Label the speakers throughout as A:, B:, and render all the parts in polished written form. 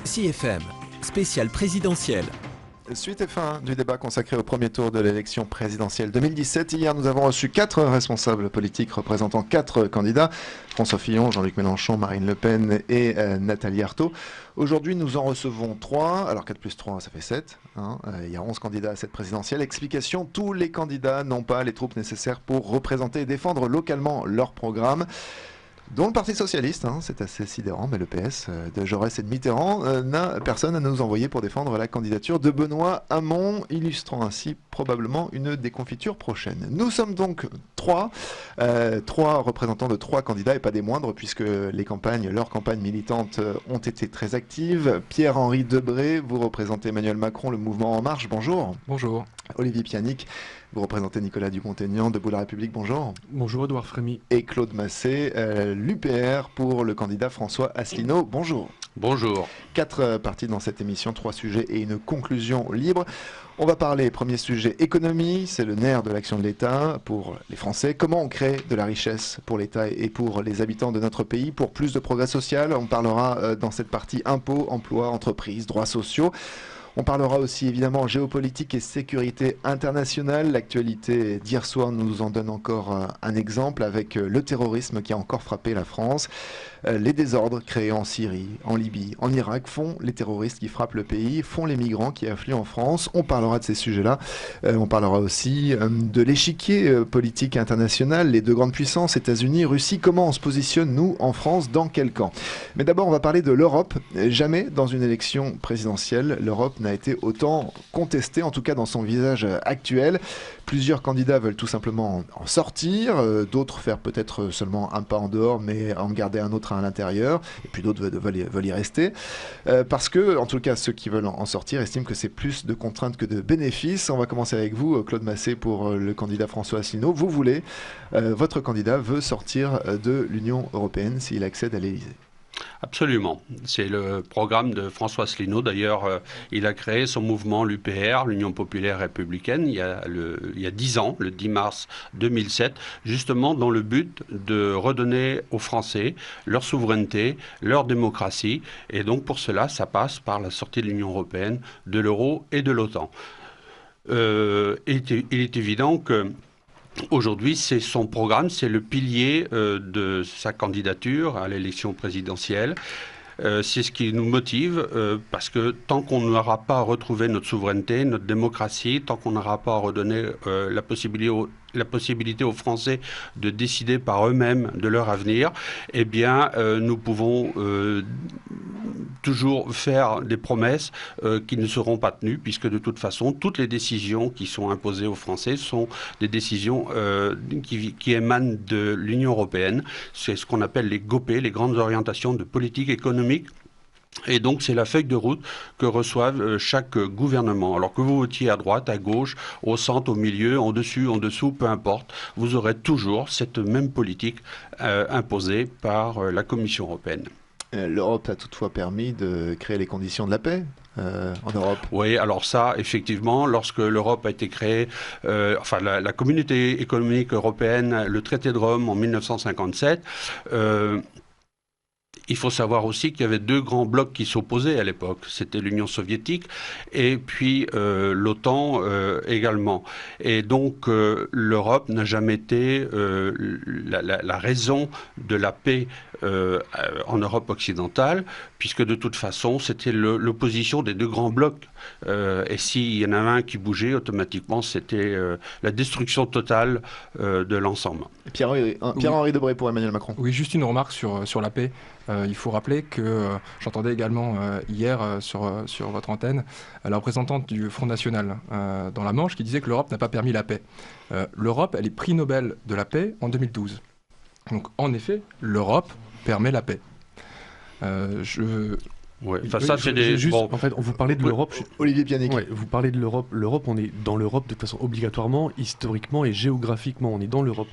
A: CFM, spécial présidentiel.
B: Suite et fin du débat consacré au premier tour de l'élection présidentielle 2017. Hier, nous avons reçu 4 responsables politiques représentant 4 candidats. François Fillon, Jean-Luc Mélenchon, Marine Le Pen et Nathalie Arthaud. Aujourd'hui, nous en recevons 3. Alors 4 plus 3, ça fait 7. Il y a 11 candidats à cette présidentielle. Explication, tous les candidats n'ont pas les troupes nécessaires pour représenter et défendre localement leur programme. Dont le Parti Socialiste, c'est assez sidérant, mais le PS de Jaurès et de Mitterrand n'a personne à nous envoyer pour défendre la candidature de Benoît Hamon, illustrant ainsi probablement une déconfiture prochaine. Nous sommes donc 3 représentants de 3 candidats et pas des moindres, puisque leurs campagnes militantes ont été très actives. Pierre-Henri Debré, vous représentez Emmanuel Macron, le mouvement En Marche, bonjour.
C: Bonjour.
B: Olivier Pianic, vous représentez Nicolas Dupont-Aignan, Debout la République, bonjour.
C: Bonjour Edouard Frémy.
B: Et Claude Massé, l'UPR pour le candidat François Asselineau, bonjour.
D: Bonjour.
B: 4 parties dans cette émission, 3 sujets et une conclusion libre. On va parler, premier sujet, économie, c'est le nerf de l'action de l'État pour les Français. Comment on crée de la richesse pour l'État et pour les habitants de notre pays pour plus de progrès social? On parlera dans cette partie impôts, emploi, entreprises, droits sociaux. On parlera aussi évidemment géopolitique et sécurité internationale. L'actualité d'hier soir nous en donne encore un exemple avec le terrorisme qui a encore frappé la France. Les désordres créés en Syrie, en Libye, en Irak font les terroristes qui frappent le pays, font les migrants qui affluent en France. On parlera de ces sujets-là. On parlera aussi de l'échiquier politique international, les deux grandes puissances, États-Unis, Russie. Comment on se positionne, nous, en France, dans quel camp? Mais d'abord, on va parler de l'Europe. Jamais dans une élection présidentielle, l'Europe n'a été autant contestée, en tout cas dans son visage actuel. Plusieurs candidats veulent tout simplement en sortir, d'autres faire peut-être seulement un pas en dehors, mais en garder un autre à l'intérieur, et puis d'autres veulent y rester, parce que, en tout cas, ceux qui veulent en sortir estiment que c'est plus de contraintes que de bénéfices. On va commencer avec vous, Claude Massé, pour le candidat François Asselineau. Votre candidat veut sortir de l'Union européenne s'il accède à l'Élysée.
D: Absolument. C'est le programme de François Asselineau. D'ailleurs, il a créé son mouvement, l'UPR, l'Union populaire républicaine, il y a 10 ans, le 10 mars 2007, justement dans le but de redonner aux Français leur souveraineté, leur démocratie. Et donc pour cela, ça passe par la sortie de l'Union européenne, de l'euro et de l'OTAN. Il est évident que aujourd'hui, c'est son programme, c'est le pilier de sa candidature à l'élection présidentielle. C'est ce qui nous motive parce que tant qu'on n'aura pas retrouvé notre souveraineté, notre démocratie, tant qu'on n'aura pas redonné la possibilité aux Français de décider par eux-mêmes de leur avenir, eh bien, nous pouvons toujours faire des promesses qui ne seront pas tenues, puisque de toute façon, toutes les décisions qui sont imposées aux Français sont des décisions qui émanent de l'Union européenne. C'est ce qu'on appelle les GOPE, les grandes orientations de politique économique. Et donc, c'est la feuille de route que reçoivent chaque gouvernement. Alors que vous votiez à droite, à gauche, au centre, au milieu, en dessus, en dessous, peu importe, vous aurez toujours cette même politique imposée par la Commission européenne.
B: L'Europe a toutefois permis de créer les conditions de la paix en Europe.
D: Oui, alors ça, effectivement, lorsque l'Europe a été créée, la communauté économique européenne, le traité de Rome en 1957, il faut savoir aussi qu'il y avait 2 grands blocs qui s'opposaient à l'époque. C'était l'Union soviétique et puis l'OTAN également. Et donc l'Europe n'a jamais été la raison de la paix en Europe occidentale, puisque de toute façon, c'était l'opposition des 2 grands blocs. Et s'il y en avait un qui bougeait, automatiquement, c'était la destruction totale de l'ensemble.
B: Pierre-Henri Debré pour Emmanuel Macron.
C: Oui, juste une remarque sur la paix. Il faut rappeler que j'entendais également hier sur votre antenne la représentante du Front National dans la Manche qui disait que l'Europe n'a pas permis la paix. L'Europe, elle est prix Nobel de la paix en 2012. Donc en effet, l'Europe permet la paix.
D: Ouais, ça, c'est des...
E: Juste, en fait, vous parlez de l'Europe...
B: Olivier Pianic.
E: Ouais, vous parlez de l'Europe. L'Europe, on est dans l'Europe de toute façon obligatoirement, historiquement et géographiquement. On est dans l'Europe.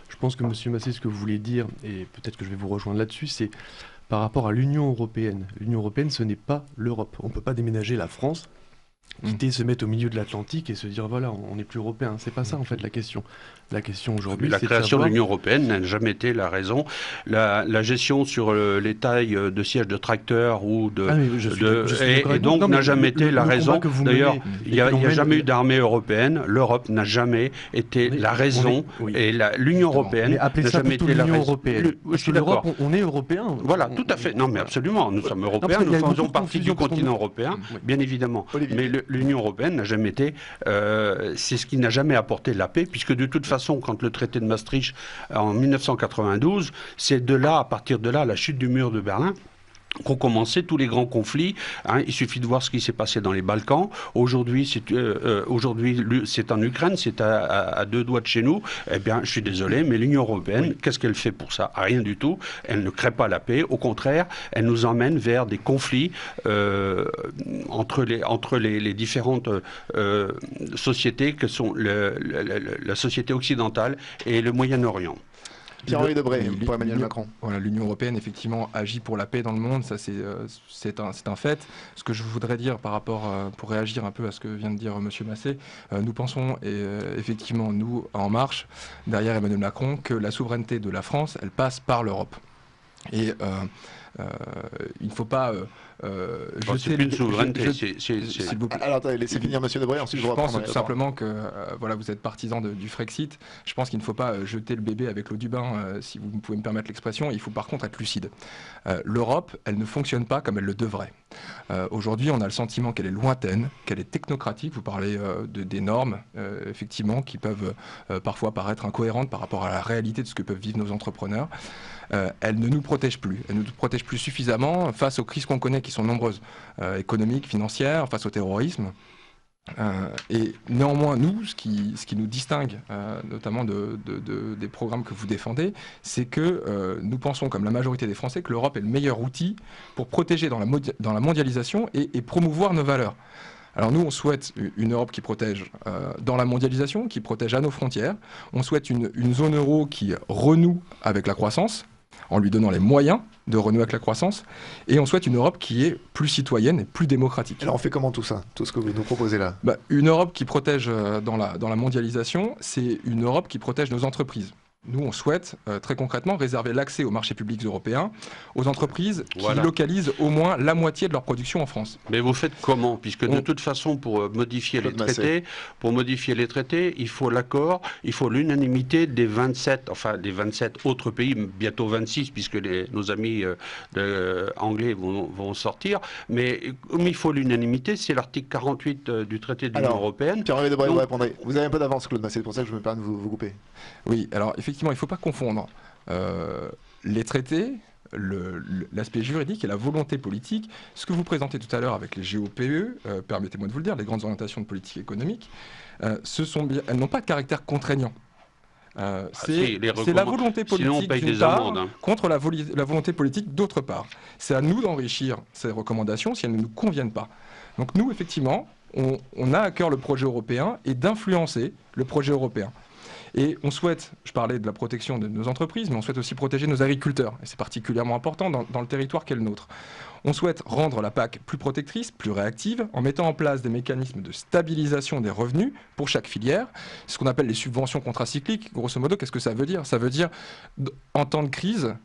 E: Je pense que, Monsieur Massé, ce que vous voulez dire, et peut-être que je vais vous rejoindre là-dessus, c'est par rapport à l'Union européenne. L'Union européenne, ce n'est pas l'Europe. On ne peut pas déménager la France quitter, se mettre au milieu de l'Atlantique et se dire voilà, on n'est plus européen. C'est pas ça en fait la question. La question aujourd'hui,
D: la
E: c'est
D: création de
E: savoir...
D: l'Union européenne n'a jamais été la raison. La gestion sur les tailles de sièges de tracteurs ou de... et donc n'a jamais été la raison. D'ailleurs, il n'y a jamais eu d'armée européenne. L'Europe n'a jamais été la raison. Et l'Union européenne n'a jamais été la raison.
E: Je suis d'accord. On est européen.
D: Voilà, tout à fait. Non, mais absolument. Nous sommes européens. Nous faisons partie du continent européen, bien évidemment. Mais l'Union européenne n'a jamais été... c'est ce qui n'a jamais apporté la paix, puisque de toute façon, quand le traité de Maastricht en 1992, c'est de là, à partir de là, la chute du mur de Berlin, qu'ont commencé tous les grands conflits. Il suffit de voir ce qui s'est passé dans les Balkans. Aujourd'hui, c'est en Ukraine, c'est à 2 doigts de chez nous. Eh bien, je suis désolé, mais l'Union européenne, qu'est-ce qu'elle fait pour ça? Rien du tout. Elle ne crée pas la paix. Au contraire, elle nous emmène vers des conflits entre les différentes sociétés que sont la société occidentale et le Moyen-Orient.
B: Pierre-Henri Debré, pour Emmanuel Macron.
C: Voilà, l'Union européenne, effectivement, agit pour la paix dans le monde, ça c'est un fait. Ce que je voudrais dire par rapport, pour réagir un peu à ce que vient de dire M. Massé, nous pensons, effectivement, nous, En Marche, derrière Emmanuel Macron, que la souveraineté de la France, elle passe par l'Europe. Et il ne faut pas...
D: c'est plus une souveraineté.
B: Alors, attendez, laissez finir M. Debré, ensuite je reprends.
C: Je pense tout simplement que voilà, vous êtes partisan du Frexit. Je pense qu'il ne faut pas jeter le bébé avec l'eau du bain, si vous pouvez me permettre l'expression. Il faut par contre être lucide. L'Europe, elle ne fonctionne pas comme elle le devrait. Aujourd'hui, on a le sentiment qu'elle est lointaine, qu'elle est technocratique. Vous parlez des normes, effectivement, qui peuvent parfois paraître incohérentes par rapport à la réalité de ce que peuvent vivre nos entrepreneurs. Elle ne nous protège plus. Elle ne nous protège plus suffisamment face aux crises qu'on connaît, qui sont nombreuses, économiques, financières, face au terrorisme. Et néanmoins, nous, ce qui nous distingue, notamment des programmes que vous défendez, c'est que nous pensons, comme la majorité des Français, que l'Europe est le meilleur outil pour protéger dans la mondialisation et promouvoir nos valeurs. Alors nous, on souhaite une Europe qui protège dans la mondialisation, qui protège à nos frontières. On souhaite une zone euro qui renoue avec la croissance, en lui donnant les moyens de renouer avec la croissance, et on souhaite une Europe qui est plus citoyenne et plus démocratique.
B: Alors on fait comment tout ça, tout ce que vous nous proposez là?
C: Une Europe qui protège dans la mondialisation, c'est une Europe qui protège nos entreprises. Nous, on souhaite très concrètement réserver l'accès aux marchés publics européens aux entreprises qui localisent au moins la moitié de leur production en France.
D: Mais vous faites comment? Puisque de toute façon, pour modifier les traités, il faut l'accord, il faut l'unanimité des 27 autres pays, bientôt 26, puisque nos amis anglais vont sortir. Mais comme il faut l'unanimité, c'est l'article 48 du traité de l'Union européenne.
B: Pierre-Henri Debré, vous répondrez. Vous avez un peu d'avance, Claude Massé, c'est pour ça que je me permets de vous couper.
C: Oui, alors effectivement, il ne faut pas confondre les traités, l'aspect juridique et la volonté politique. Ce que vous présentez tout à l'heure avec les GOPE, permettez-moi de vous le dire, les grandes orientations de politique économique, elles n'ont pas de caractère contraignant. C'est la volonté politique d'une part contre la volonté politique d'autre part. C'est à nous d'enrichir ces recommandations si elles ne nous conviennent pas. Donc nous, effectivement, on a à cœur le projet européen et d'influencer le projet européen. Et on souhaite, je parlais de la protection de nos entreprises, mais on souhaite aussi protéger nos agriculteurs. Et c'est particulièrement important dans le territoire qu'est le nôtre. On souhaite rendre la PAC plus protectrice, plus réactive, en mettant en place des mécanismes de stabilisation des revenus pour chaque filière. Ce qu'on appelle les subventions contracycliques. Grosso modo, qu'est-ce que ça veut dire? Ça veut dire, en temps de crise,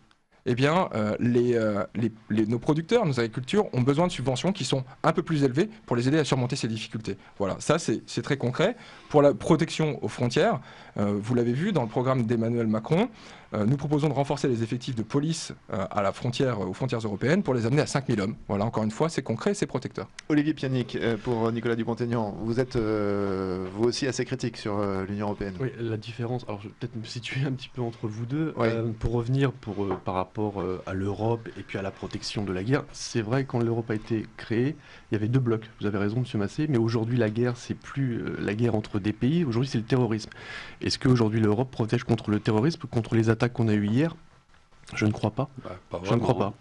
C: eh bien, nos producteurs, nos agriculteurs ont besoin de subventions qui sont un peu plus élevées pour les aider à surmonter ces difficultés. Voilà, ça c'est très concret. Pour la protection aux frontières, vous l'avez vu dans le programme d'Emmanuel Macron, nous proposons de renforcer les effectifs de police aux frontières européennes pour les amener à 5000 hommes. Voilà, encore une fois, c'est concret, c'est protecteur.
B: Olivier Pianic, pour Nicolas Dupont-Aignan, vous êtes vous aussi assez critique sur l'Union européenne.
E: Oui, la différence, alors je vais peut-être me situer un petit peu entre vous deux.
B: Oui.
E: Pour revenir par rapport à l'Europe et puis à la protection de la guerre, c'est vrai que quand l'Europe a été créée, il y avait deux blocs. Vous avez raison, M. Massé, mais aujourd'hui la guerre, c'est plus la guerre entre des pays, aujourd'hui c'est le terrorisme. Est-ce qu'aujourd'hui l'Europe protège contre le terrorisme, contre les attaques qu'on a eues hier? Je ne crois pas. Je ne crois pas.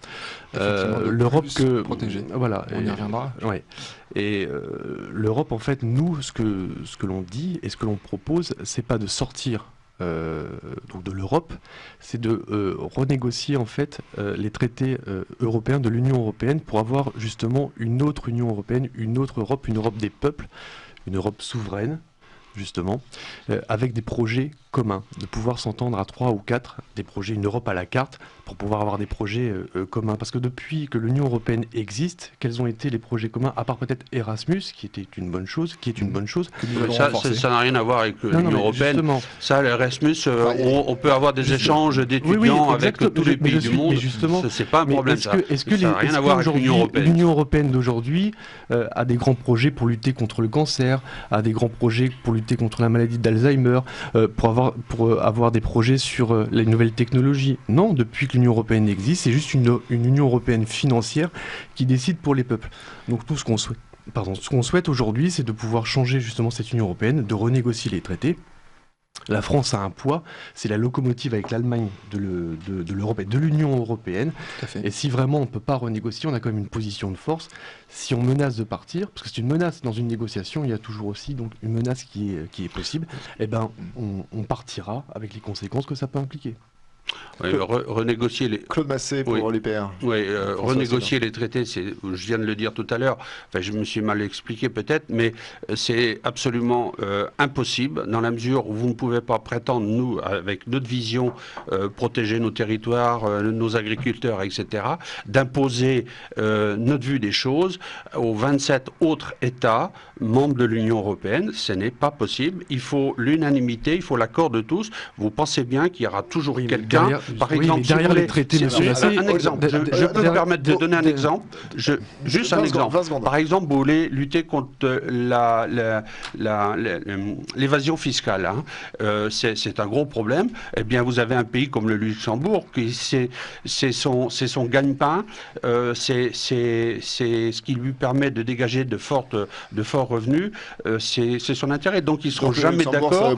E: L'Europe
C: protégée.
E: Voilà.
C: On y reviendra.
E: Ouais. Et l'Europe, en fait, nous, ce que l'on dit et ce que l'on propose, c'est pas de sortir donc de l'Europe, c'est de renégocier en fait les traités européens de l'Union européenne pour avoir justement une autre Union européenne, une autre Europe, une Europe des peuples, une Europe souveraine, justement, avec des projets communs, de pouvoir s'entendre à 3 ou 4, des projets, une Europe à la carte, pour pouvoir avoir des projets communs. Parce que depuis que l'Union européenne existe, quels ont été les projets communs, à part peut-être Erasmus, qui était une bonne chose,
D: Ça n'a rien à voir avec l'Union européenne.
E: Justement.
D: Ça, l'Erasmus, on peut avoir des échanges d'étudiants avec tous les pays du monde. C'est pas un problème, ça.
E: Est-ce que
D: ça n'a rien à voir avec l'Union européenne.
E: L'Union européenne d'aujourd'hui a des grands projets pour lutter contre le cancer, a des grands projets pour lutter contre la maladie d'Alzheimer, pour avoir des projets sur les nouvelles technologies? Non, depuis que l'Union européenne existe, c'est juste une Union européenne financière qui décide pour les peuples. Donc tout ce qu'on souhaite, ce qu'on souhaite aujourd'hui, c'est de pouvoir changer justement cette Union européenne, de renégocier les traités. La France a un poids, c'est la locomotive avec l'Allemagne de l'Europe et de l'Union européenne.
C: Tout à fait.
E: Et si vraiment on ne peut pas renégocier, on a quand même une position de force. Si on menace de partir, parce que c'est une menace dans une négociation, il y a toujours aussi donc une menace qui est possible, eh ben, on partira avec les conséquences que ça peut impliquer.
D: Oui, renégocier les...
B: Claude Massé pour l'UPR.
D: Oui, renégocier les traités, je viens de le dire tout à l'heure, enfin, je me suis mal expliqué peut-être, mais c'est absolument impossible dans la mesure où vous ne pouvez pas prétendre, nous, avec notre vision, protéger nos territoires, nos agriculteurs, etc., d'imposer notre vue des choses aux 27 autres États membres de l'Union européenne. Ce n'est pas possible. Il faut l'unanimité, il faut l'accord de tous. Vous pensez bien qu'il y aura toujours quelqu'un. Par exemple,
E: derrière les traités, monsieur Massé,
D: un exemple. Je peux me permettre de donner un exemple. Juste un exemple. Par exemple, vous voulez lutter contre l'évasion fiscale. Hein. C'est un gros problème. Eh bien, vous avez un pays comme le Luxembourg qui c'est son gagne-pain. C'est ce qui lui permet de dégager de forts revenus. C'est son intérêt. Donc, ils ne seront jamais d'accord.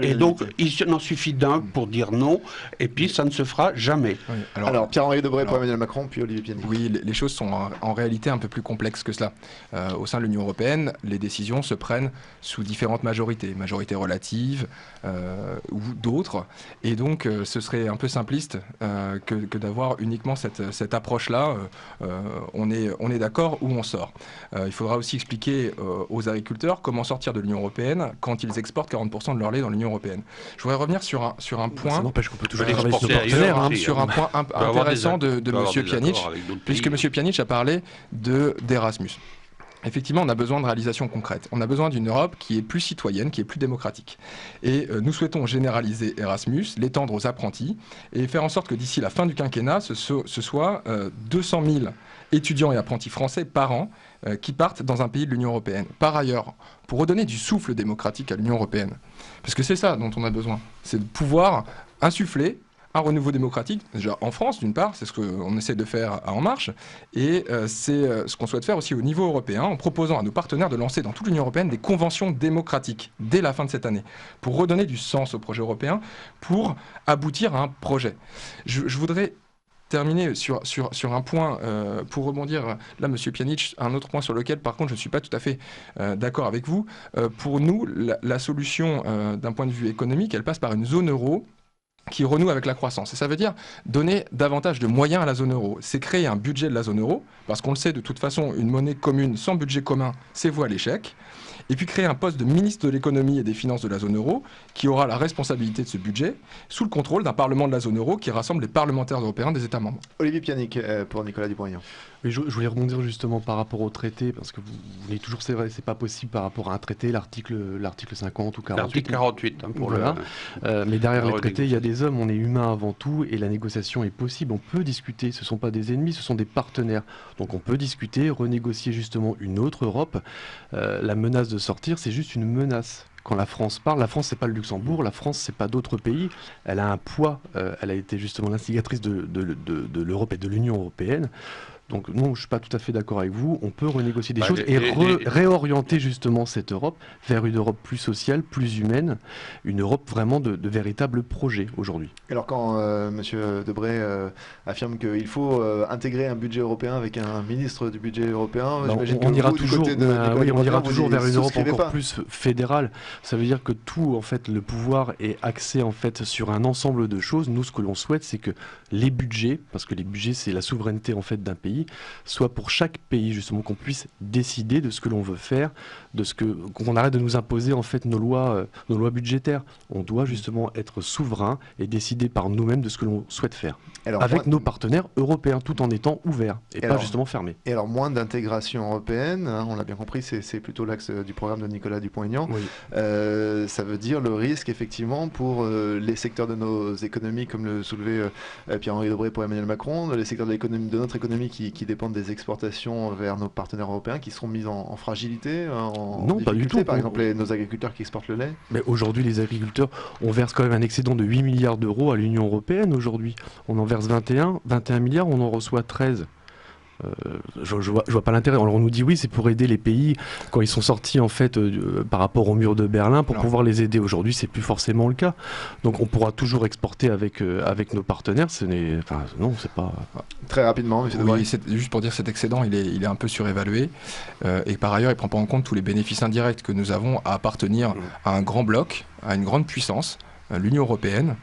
D: Et donc, il en suffit d'un pour dire non. Et puis, ça ne se fera jamais.
B: Oui, alors Pierre-Henri Debré pour Emmanuel Macron, puis Olivier Piani.
C: Oui, les choses sont en réalité un peu plus complexes que cela. Au sein de l'Union européenne, les décisions se prennent sous différentes majorités relatives ou d'autres. Et donc, ce serait un peu simpliste que d'avoir uniquement cette approche-là. On est d'accord ou on sort. Il faudra aussi expliquer aux agriculteurs comment sortir de l'Union européenne quand ils exportent 40% de leur lait dans l'Union européenne. Je voudrais revenir sur un point.
E: Ça n'empêche qu'on peut toujours
C: sur un point intéressant de M. Pjanic, puisque M. Pjanic a parlé d'Erasmus. Effectivement, on a besoin de réalisations concrètes. On a besoin d'une Europe qui est plus citoyenne, qui est plus démocratique. Et nous souhaitons généraliser Erasmus, l'étendre aux apprentis, et faire en sorte que d'ici la fin du quinquennat, ce soit 200 000 étudiants et apprentis français par an qui partent dans un pays de l'Union européenne. Par ailleurs, pour redonner du souffle démocratique à l'Union européenne, parce que c'est ça dont on a besoin, c'est de pouvoir insuffler un renouveau démocratique, déjà en France d'une part, c'est ce qu'on essaie de faire à En Marche, et c'est ce qu'on souhaite faire aussi au niveau européen, en proposant à nos partenaires de lancer dans toute l'Union européenne des conventions démocratiques dès la fin de cette année, pour redonner du sens au projet européen, pour aboutir à un projet. Je voudrais terminer sur un point, pour rebondir, là, Monsieur Pjanic, un autre point sur lequel, par contre, je ne suis pas tout à fait d'accord avec vous. Pour nous, la solution, d'un point de vue économique, elle passe par une zone euro qui renoue avec la croissance. Et ça veut dire donner davantage de moyens à la zone euro. C'est créer un budget de la zone euro, parce qu'on le sait, de toute façon, une monnaie commune sans budget commun, c'est voué à l'échec. Et puis créer un poste de ministre de l'économie et des finances de la zone euro, qui aura la responsabilité de ce budget, sous le contrôle d'un parlement de la zone euro qui rassemble les parlementaires européens des États membres.
B: Olivier Pianic pour Nicolas Dupont-Aignan.
E: Oui, je voulais rebondir justement par rapport au traité, parce que vous voulez toujours, c'est vrai, c'est pas possible par rapport à un traité, l'article 50 ou 48.
D: L'article 48, hein, pour
E: voilà. Mais derrière les traités, il y a des hommes, on est humain avant tout, et la négociation est possible, on peut discuter, ce ne sont pas des ennemis, ce sont des partenaires. Donc on peut discuter, renégocier justement une autre Europe. La menace de sortir, c'est juste une menace. Quand la France parle, la France c'est pas le Luxembourg, la France c'est pas d'autres pays, elle a un poids, elle a été justement l'instigatrice de l'Europe et de l'Union européenne. Donc non, je ne suis pas tout à fait d'accord avec vous. On peut renégocier des
D: Bah,
E: choses et réorienter justement cette Europe vers une Europe plus sociale, plus humaine, une Europe vraiment de véritables projets aujourd'hui.
B: Alors quand M. Debré affirme qu'il faut intégrer un budget européen avec un ministre du budget européen, j'imagine
E: on ira
B: vous,
E: toujours,
B: du côté de
E: oui, on ira toujours vers une Europe
B: souscrivez
E: encore
B: pas.
E: plus fédérale. Ça veut dire que tout, en fait, le pouvoir est axé en fait sur un ensemble de choses. Nous, ce que l'on souhaite, c'est que les budgets, parce que les budgets, c'est la souveraineté en fait d'un pays, soit pour chaque pays justement qu'on puisse décider de ce que l'on veut faire, qu'on arrête de nous imposer en fait nos lois budgétaires. On doit justement être souverain et décider par nous-mêmes de ce que l'on souhaite faire,
B: Alors,
E: avec nos partenaires européens, tout en étant ouverts et pas justement fermés.
B: Et alors moins d'intégration européenne, hein, on l'a bien compris, c'est plutôt l'axe du programme de Nicolas Dupont-Aignan.
E: Oui.
B: Ça veut dire le risque effectivement pour les secteurs de nos économies, comme le soulevait Pierre-Henri Debré pour Emmanuel Macron, les secteurs de notre économie qui dépendent des exportations vers nos partenaires européens, qui seront mis en fragilité,
E: Non, pas du tout.
B: Par exemple, nos agriculteurs qui exportent le lait.
E: Mais aujourd'hui, les agriculteurs, on verse quand même un excédent de 8 milliards d'euros à l'Union européenne aujourd'hui. On en verse 21 milliards, on en reçoit 13. Je vois pas l'intérêt. Alors on nous dit oui, c'est pour aider les pays quand ils sont sortis en fait par rapport au mur de Berlin pour pouvoir les aider. Aujourd'hui, c'est plus forcément le cas. Donc on pourra toujours exporter avec nos partenaires. Non, c'est pas.
B: Très rapidement, monsieur Debré.
C: Oui, juste pour dire cet excédent, il est un peu surévalué et par ailleurs, il prend pas en compte tous les bénéfices indirects que nous avons à appartenir à un grand bloc, à une grande puissance. L'Union européenne,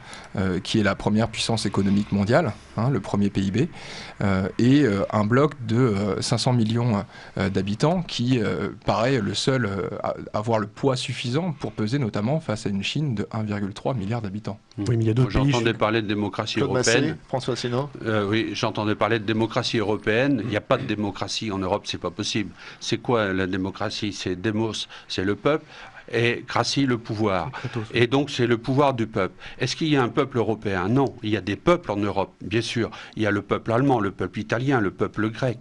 C: qui est la première puissance économique mondiale, le premier PIB, et un bloc de 500 millions d'habitants qui paraît le seul à avoir le poids suffisant pour peser notamment face à une Chine de 1,3 milliard d'habitants.
E: Oui, mais il y a d'autres pays.
D: J'entendais parler de démocratie
B: Claude
D: européenne.
B: Massé, François Asselineau.
D: Oui, j'entendais parler de démocratie européenne. Il n'y a pas de démocratie en Europe, c'est pas possible. C'est quoi la démocratie? C'est démos, c'est le peuple. Et Cratie, le pouvoir. Et donc, c'est le pouvoir du peuple. Est-ce qu'il y a un peuple européen? Non, il y a des peuples en Europe, bien sûr. Il y a le peuple allemand, le peuple italien, le peuple grec.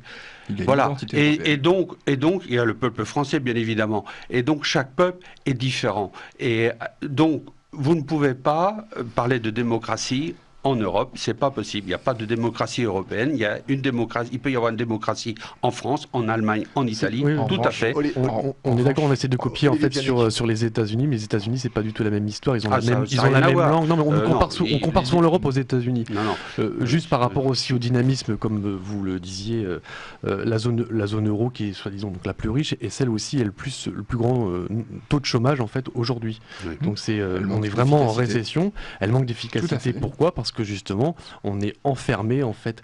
D: Voilà. Et donc, il y a le peuple français, bien évidemment. Et donc, chaque peuple est différent. Et donc, vous ne pouvez pas parler de démocratie en Europe, c'est pas possible. Il n'y a pas de démocratie européenne. Il y a une démocratie. Il peut y avoir une démocratie en France, en Allemagne, en Italie. Oui, tout à fait.
E: On est d'accord. On essaie de copier en fait sur les États-Unis, mais les États-unis, c'est pas du tout la même histoire. Ils ont la même langue. Non, mais on compare souvent l'Europe aux États-Unis. Juste par rapport aussi au dynamisme, comme vous le disiez, la zone euro qui est soi-disant donc la plus riche et celle aussi est le plus grand taux de chômage en fait aujourd'hui. Oui. Donc on est vraiment en récession. Elle manque d'efficacité. Pourquoi? Parce que justement, on est enfermé en fait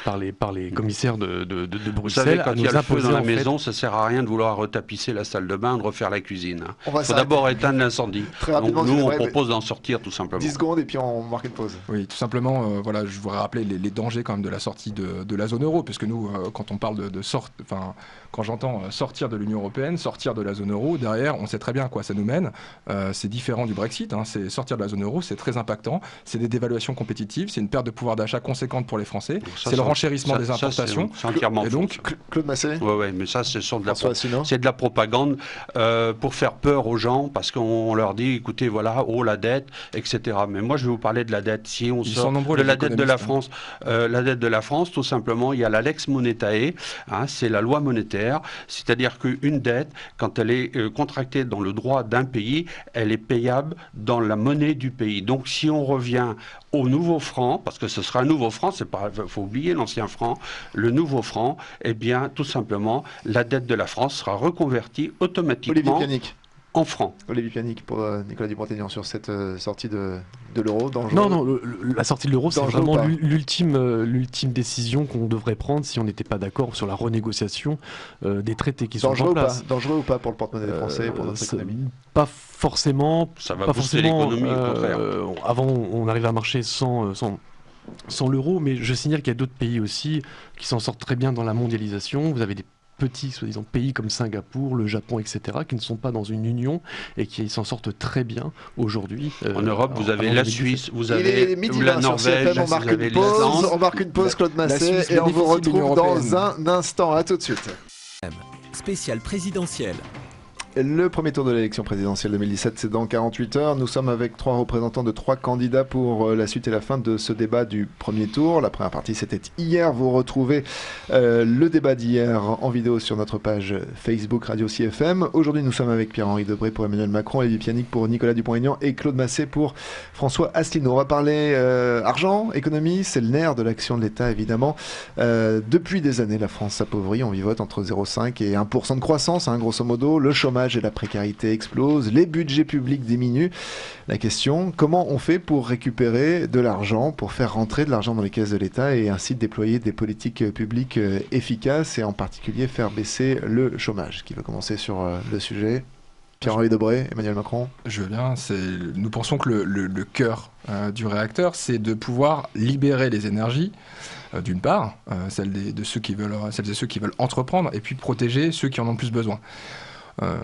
E: par les commissaires de Bruxelles.
D: Vous savez, quand il y a le feu dans la maison, ça sert à rien de vouloir retapisser la salle de bain, de refaire la cuisine. Il faut d'abord éteindre l'incendie. Donc nous, on propose d'en sortir tout simplement.
B: 10 secondes et puis on marque une pause.
C: Oui, tout simplement, voilà, je voudrais rappeler les dangers quand même de la sortie de la zone euro, puisque nous, quand on parle quand j'entends sortir de l'Union européenne, sortir de la zone euro, derrière, on sait très bien à quoi ça nous mène. C'est différent du Brexit, c'est sortir de la zone euro, c'est très impactant, c'est des dévaluations compétitives, c'est une perte de pouvoir d'achat conséquente pour les Français, c'est le renchérissement des importations.
D: C'est entièrement faux.
B: Claude Massé.
D: Oui, mais ça, c'est de la propagande pour faire peur aux gens, parce qu'on leur dit, écoutez, voilà, la dette, etc. Mais moi, je vais vous parler de la dette. Si on sort de la dette de la France, tout simplement, il y a la Lex Monetae, c'est la loi monétaire. C'est-à-dire qu'une dette, quand elle est contractée dans le droit d'un pays, elle est payable dans la monnaie du pays. Donc si on revient au nouveau franc, parce que ce sera un nouveau franc, faut oublier l'ancien franc, le nouveau franc, eh bien tout simplement, la dette de la France sera reconvertie automatiquement en francs.
B: Olivier Pianic pour Nicolas Dupont-Aignan sur cette sortie de l'euro.
E: Non, la sortie de l'euro, c'est vraiment l'ultime décision qu'on devrait prendre si on n'était pas d'accord sur la renégociation des traités qui sont en place.
B: Dangereux ou pas pour le porte-monnaie des Français, pour notre économie?
E: Pas forcément.
D: Ça va booster l'économie, au contraire.
E: Avant, on arrivait à marcher sans l'euro, mais je signale qu'il y a d'autres pays aussi qui s'en sortent très bien dans la mondialisation. Vous avez des petits, soi-disant, pays comme Singapour, le Japon, etc., qui ne sont pas dans une union et qui s'en sortent très bien aujourd'hui.
D: En Europe, vous avez la Suisse, vous avez la Norvège,
B: vous avez l'Islande. On marque une pause, Claude Massé, et on vous retrouve dans un instant. À tout de suite.
A: Spécial présidentiel.
B: Le premier tour de l'élection présidentielle 2017, c'est dans 48 heures. Nous sommes avec 3 représentants de 3 candidats pour la suite et la fin de ce débat du premier tour. La première partie, c'était hier. Vous retrouvez le débat d'hier en vidéo sur notre page Facebook Radio CFM. Aujourd'hui, nous sommes avec Pierre-Henri Debré pour Emmanuel Macron, Olivier Pianic pour Nicolas Dupont-Aignan et Claude Massé pour François Asselineau. On va parler argent, économie, c'est le nerf de l'action de l'État, évidemment. Depuis des années, la France s'appauvrit. On vivote entre 0,5 et 1% de croissance, grosso modo. Le chômage et la précarité explosent, les budgets publics diminuent. La question, comment on fait pour récupérer de l'argent, pour faire rentrer de l'argent dans les caisses de l'État et ainsi déployer des politiques publiques efficaces et en particulier faire baisser le chômage? Qui va commencer sur le sujet? Pierre-Henri Debré, Emmanuel Macron.
C: Je veux bien. Nous pensons que le cœur du réacteur, c'est de pouvoir libérer les énergies, d'une part, celles et ceux qui veulent entreprendre, et puis protéger ceux qui en ont plus besoin.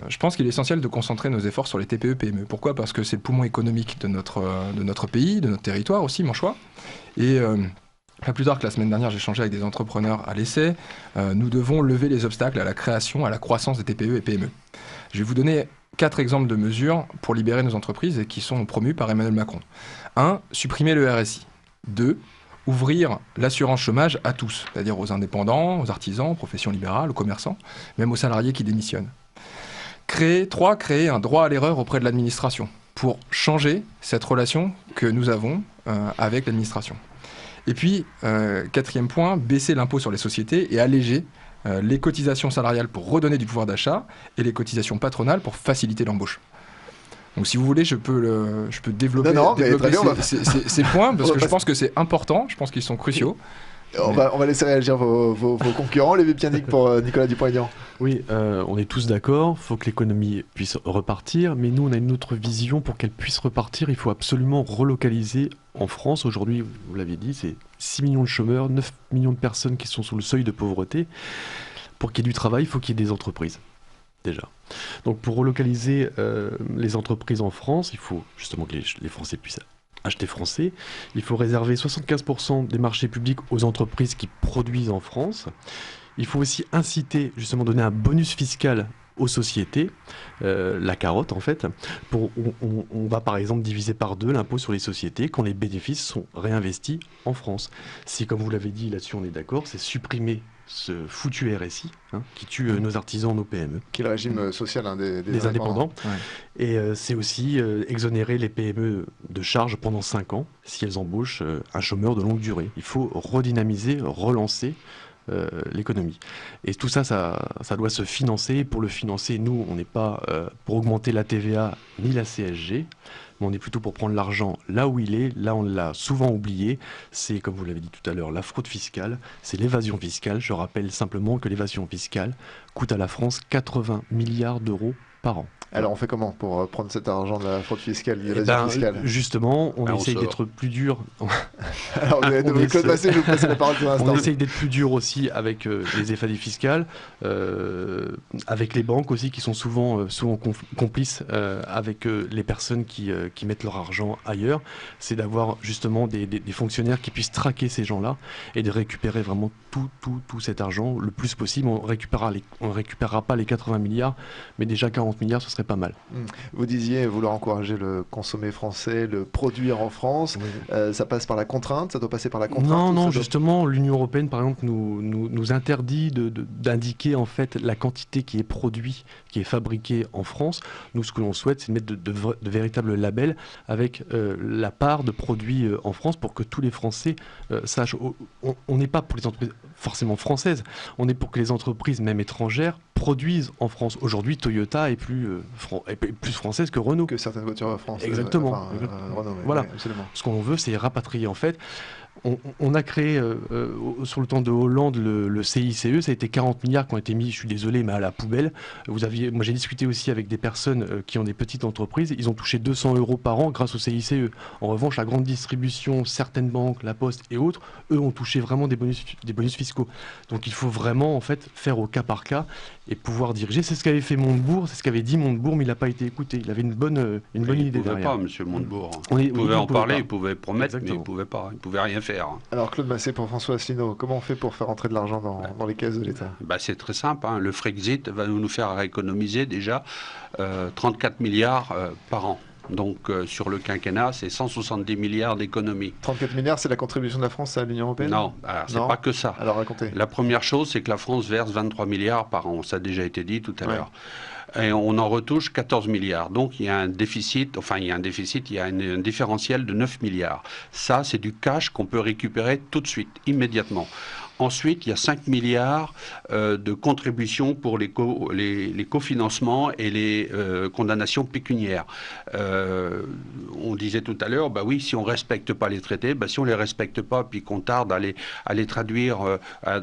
C: Je pense qu'il est essentiel de concentrer nos efforts sur les TPE-PME. Pourquoi ? Parce que c'est le poumon économique de notre pays, de notre territoire aussi, mon choix. Et pas plus tard que la semaine dernière, j'ai échangé avec des entrepreneurs à l'essai. Nous devons lever les obstacles à la création, à la croissance des TPE et PME. Je vais vous donner 4 exemples de mesures pour libérer nos entreprises et qui sont promues par Emmanuel Macron. 1. Supprimer le RSI. 2. Ouvrir l'assurance chômage à tous, c'est-à-dire aux indépendants, aux artisans, aux professions libérales, aux commerçants, même aux salariés qui démissionnent. 3. Créer un droit à l'erreur auprès de l'administration pour changer cette relation que nous avons avec l'administration. Et puis, 4e point, baisser l'impôt sur les sociétés et alléger les cotisations salariales pour redonner du pouvoir d'achat et les cotisations patronales pour faciliter l'embauche. Donc si vous voulez, je peux développer, ces points parce que je pense que c'est important, je pense qu'ils sont cruciaux.
B: On va laisser réagir vos concurrents, Olivier Pianic pour Nicolas Dupont-Aignan.
E: Oui, on est tous d'accord, il faut que l'économie puisse repartir, mais nous on a une autre vision. Pour qu'elle puisse repartir, il faut absolument relocaliser en France. Aujourd'hui, vous l'aviez dit, c'est 6 millions de chômeurs, 9 millions de personnes qui sont sous le seuil de pauvreté. Pour qu'il y ait du travail, il faut qu'il y ait des entreprises, déjà. Donc pour relocaliser les entreprises en France, il faut justement que les Français puissent acheter français. Il faut réserver 75% des marchés publics aux entreprises qui produisent en France. Il faut aussi inciter, justement donner un bonus fiscal aux sociétés, la carotte en fait. On va par exemple diviser par 2 l'impôt sur les sociétés quand les bénéfices sont réinvestis en France. Si, comme vous l'avez dit, là-dessus on est d'accord, c'est supprimer ce foutu RSI qui tue nos artisans, nos PME.
B: Qui est le régime social des
E: indépendants.
C: Ouais.
E: Et c'est aussi exonérer les PME de charges pendant 5 ans si elles embauchent un chômeur de longue durée. Il faut redynamiser, relancer l'économie. Et tout ça, ça doit se financer. Pour le financer, nous, on n'est pas pour augmenter la TVA ni la CSG, mais on est plutôt pour prendre l'argent là où il est. Là, on l'a souvent oublié. C'est, comme vous l'avez dit tout à l'heure, la fraude fiscale, c'est l'évasion fiscale. Je rappelle simplement que l'évasion fiscale coûte à la France 80 milliards d'euros par an.
B: Alors on fait comment pour prendre cet argent de la fraude fiscale, de l'évasion fiscale?
E: Justement, on essaye d'être plus dur.
B: Alors Claude Massé, je vous passe la parole pour l'instant.
E: On essaye d'être plus dur aussi avec les effets fiscales, avec les banques aussi qui sont souvent complices avec les personnes qui mettent leur argent ailleurs. C'est d'avoir justement des fonctionnaires qui puissent traquer ces gens-là et de récupérer vraiment tout cet argent le plus possible. On récupérera pas les 80 milliards, mais déjà 40 milliards, ce serait pas mal.
B: Vous disiez vouloir encourager le consommer français, le produire en France. Oui. Ça passe par la contrainte? Ça doit passer par la contrainte?
E: Non, justement, l'Union européenne, par exemple, nous interdit d'indiquer en fait la quantité qui est produite, qui est fabriquée en France. Nous, ce que l'on souhaite, c'est de mettre de véritables labels avec la part de produits en France pour que tous les Français sachent. On n'est pas pour les entreprises forcément françaises, on est pour que les entreprises, même étrangères, produisent en France. Aujourd'hui, Toyota est plus française que Renault.
B: Que certaines voitures françaises.
E: Exactement.
B: Renault,
E: voilà.
B: Oui, absolument.
E: Ce qu'on veut, c'est rapatrier en fait. On a créé sur le temps de Hollande le CICE, ça a été 40 milliards qui ont été mis, je suis désolé, mais à la poubelle. Moi j'ai discuté aussi avec des personnes qui ont des petites entreprises, ils ont touché 200 € par an grâce au CICE. En revanche, la grande distribution, certaines banques, la Poste et autres, eux ont touché vraiment des bonus fiscaux. Donc il faut vraiment en fait faire au cas par cas et pouvoir diriger. C'est ce qu'avait fait Montebourg, c'est ce qu'avait dit Montebourg, mais il n'a pas été écouté. Il avait une bonne idée derrière.
D: Il ne pouvait pas, M. Montebourg. Il pouvait en parler, il pouvait promettre, mais il ne pouvait pas. Il ne pouvait rien faire. faire.
B: Alors Claude Massé pour François Asselineau, comment on fait pour faire entrer de l'argent dans les caisses de l'État?
D: C'est très simple, hein. Le Frexit va nous faire économiser déjà 34 milliards par an. Donc sur le quinquennat, c'est 170 milliards d'économies.
B: 34 milliards, c'est la contribution de la France à l'Union européenne?
D: Non, c'est pas que ça.
B: Alors racontez.
D: La première chose, c'est que la France verse 23 milliards par an. Ça a déjà été dit tout à l'heure. Et on en retouche 14 milliards. Donc il y a un déficit, il y a un différentiel de 9 milliards. Ça, c'est du cash qu'on peut récupérer tout de suite, immédiatement. Ensuite, il y a 5 milliards de contributions pour les cofinancements et les condamnations pécuniaires. On disait tout à l'heure, oui, si on ne respecte pas les traités, si on ne les respecte pas, puis qu'on tarde à les traduire,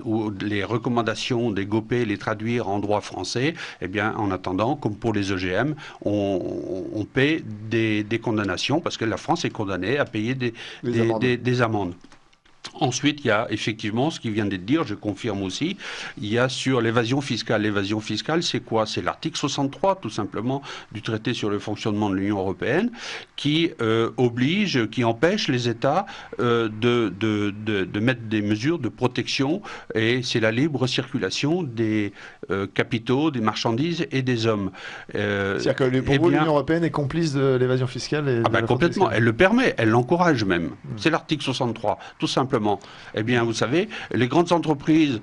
D: ou les recommandations des GOPE, les traduire en droit français, eh bien, en attendant, comme pour les OGM, on paie des condamnations, parce que la France est condamnée à payer des amendes. Ensuite, il y a effectivement ce qui vient d'être dit, je confirme aussi, il y a sur l'évasion fiscale. L'évasion fiscale, c'est quoi? C'est l'article 63, tout simplement, du traité sur le fonctionnement de l'Union européenne, qui empêche les États de mettre des mesures de protection, et c'est la libre circulation des capitaux, des marchandises et des hommes.
B: C'est-à-dire que pour vous, l'Union européenne est complice de l'évasion fiscale et
D: complètement, elle le permet, elle l'encourage même. C'est l'article 63, tout simplement. Eh bien, vous savez, les grandes entreprises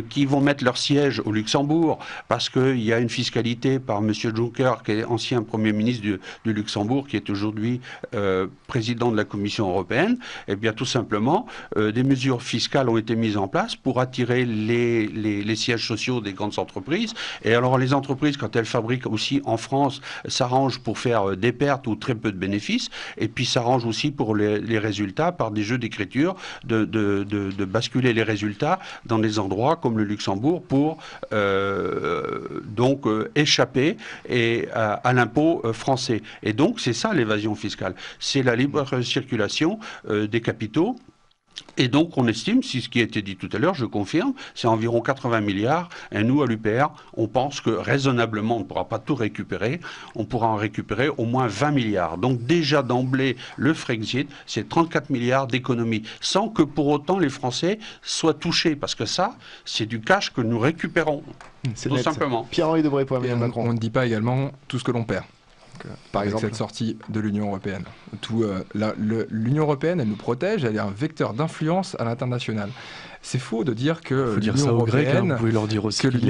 D: qui vont mettre leur siège au Luxembourg parce qu'il y a une fiscalité par M. Juncker, qui est ancien Premier ministre du Luxembourg, qui est aujourd'hui président de la Commission européenne, eh bien, tout simplement, des mesures fiscales ont été mises en place pour attirer les sièges sociaux des grandes entreprises. Et alors, les entreprises, quand elles fabriquent aussi en France, s'arrangent pour faire des pertes ou très peu de bénéfices, et puis s'arrangent aussi pour les résultats par des jeux d'écriture, de basculer les résultats dans des endroits comme le Luxembourg pour échapper à l'impôt français. Et donc, c'est ça l'évasion fiscale. C'est la libre circulation des capitaux. Et donc, on estime, si ce qui a été dit tout à l'heure, je confirme, c'est environ 80 milliards. Et nous, à l'UPR, on pense que raisonnablement, on ne pourra pas tout récupérer. On pourra en récupérer au moins 20 milliards. Donc, déjà d'emblée, le Frexit, c'est 34 milliards d'économies, sans que pour autant les Français soient touchés. Parce que ça, c'est du cash que nous récupérons.
B: C'est
D: tout
B: net.
D: simplement.
B: Pierre-Henri Debré pour Emmanuel Macron.
C: On ne dit pas également tout ce que l'on perd.
B: Par
C: avec
B: exemple,
C: cette sortie de l'Union européenne. L'Union européenne, elle nous protège, elle est un vecteur d'influence à l'international. C'est faux de dire que l'Union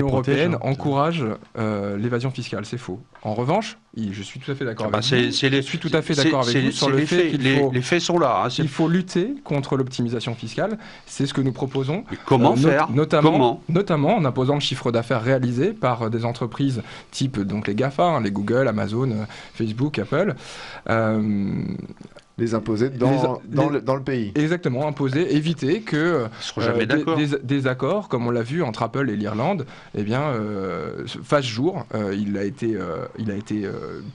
C: européenne encourage l'évasion fiscale. C'est faux. En revanche, je suis tout à fait d'accord avec vous. Je suis tout à fait d'accord avec vous sur le fait qu'il faut...
D: Les faits sont là.
C: Il faut lutter contre l'optimisation fiscale. C'est ce que nous proposons.
D: Mais comment faire
C: notamment en imposant le chiffre d'affaires réalisé par des entreprises type donc les GAFA, les Google, Amazon, Facebook, Apple.
B: Les imposer dans le pays.
C: Exactement, imposer, éviter que des accords, comme on l'a vu entre Apple et l'Irlande, fassent jour. Il a été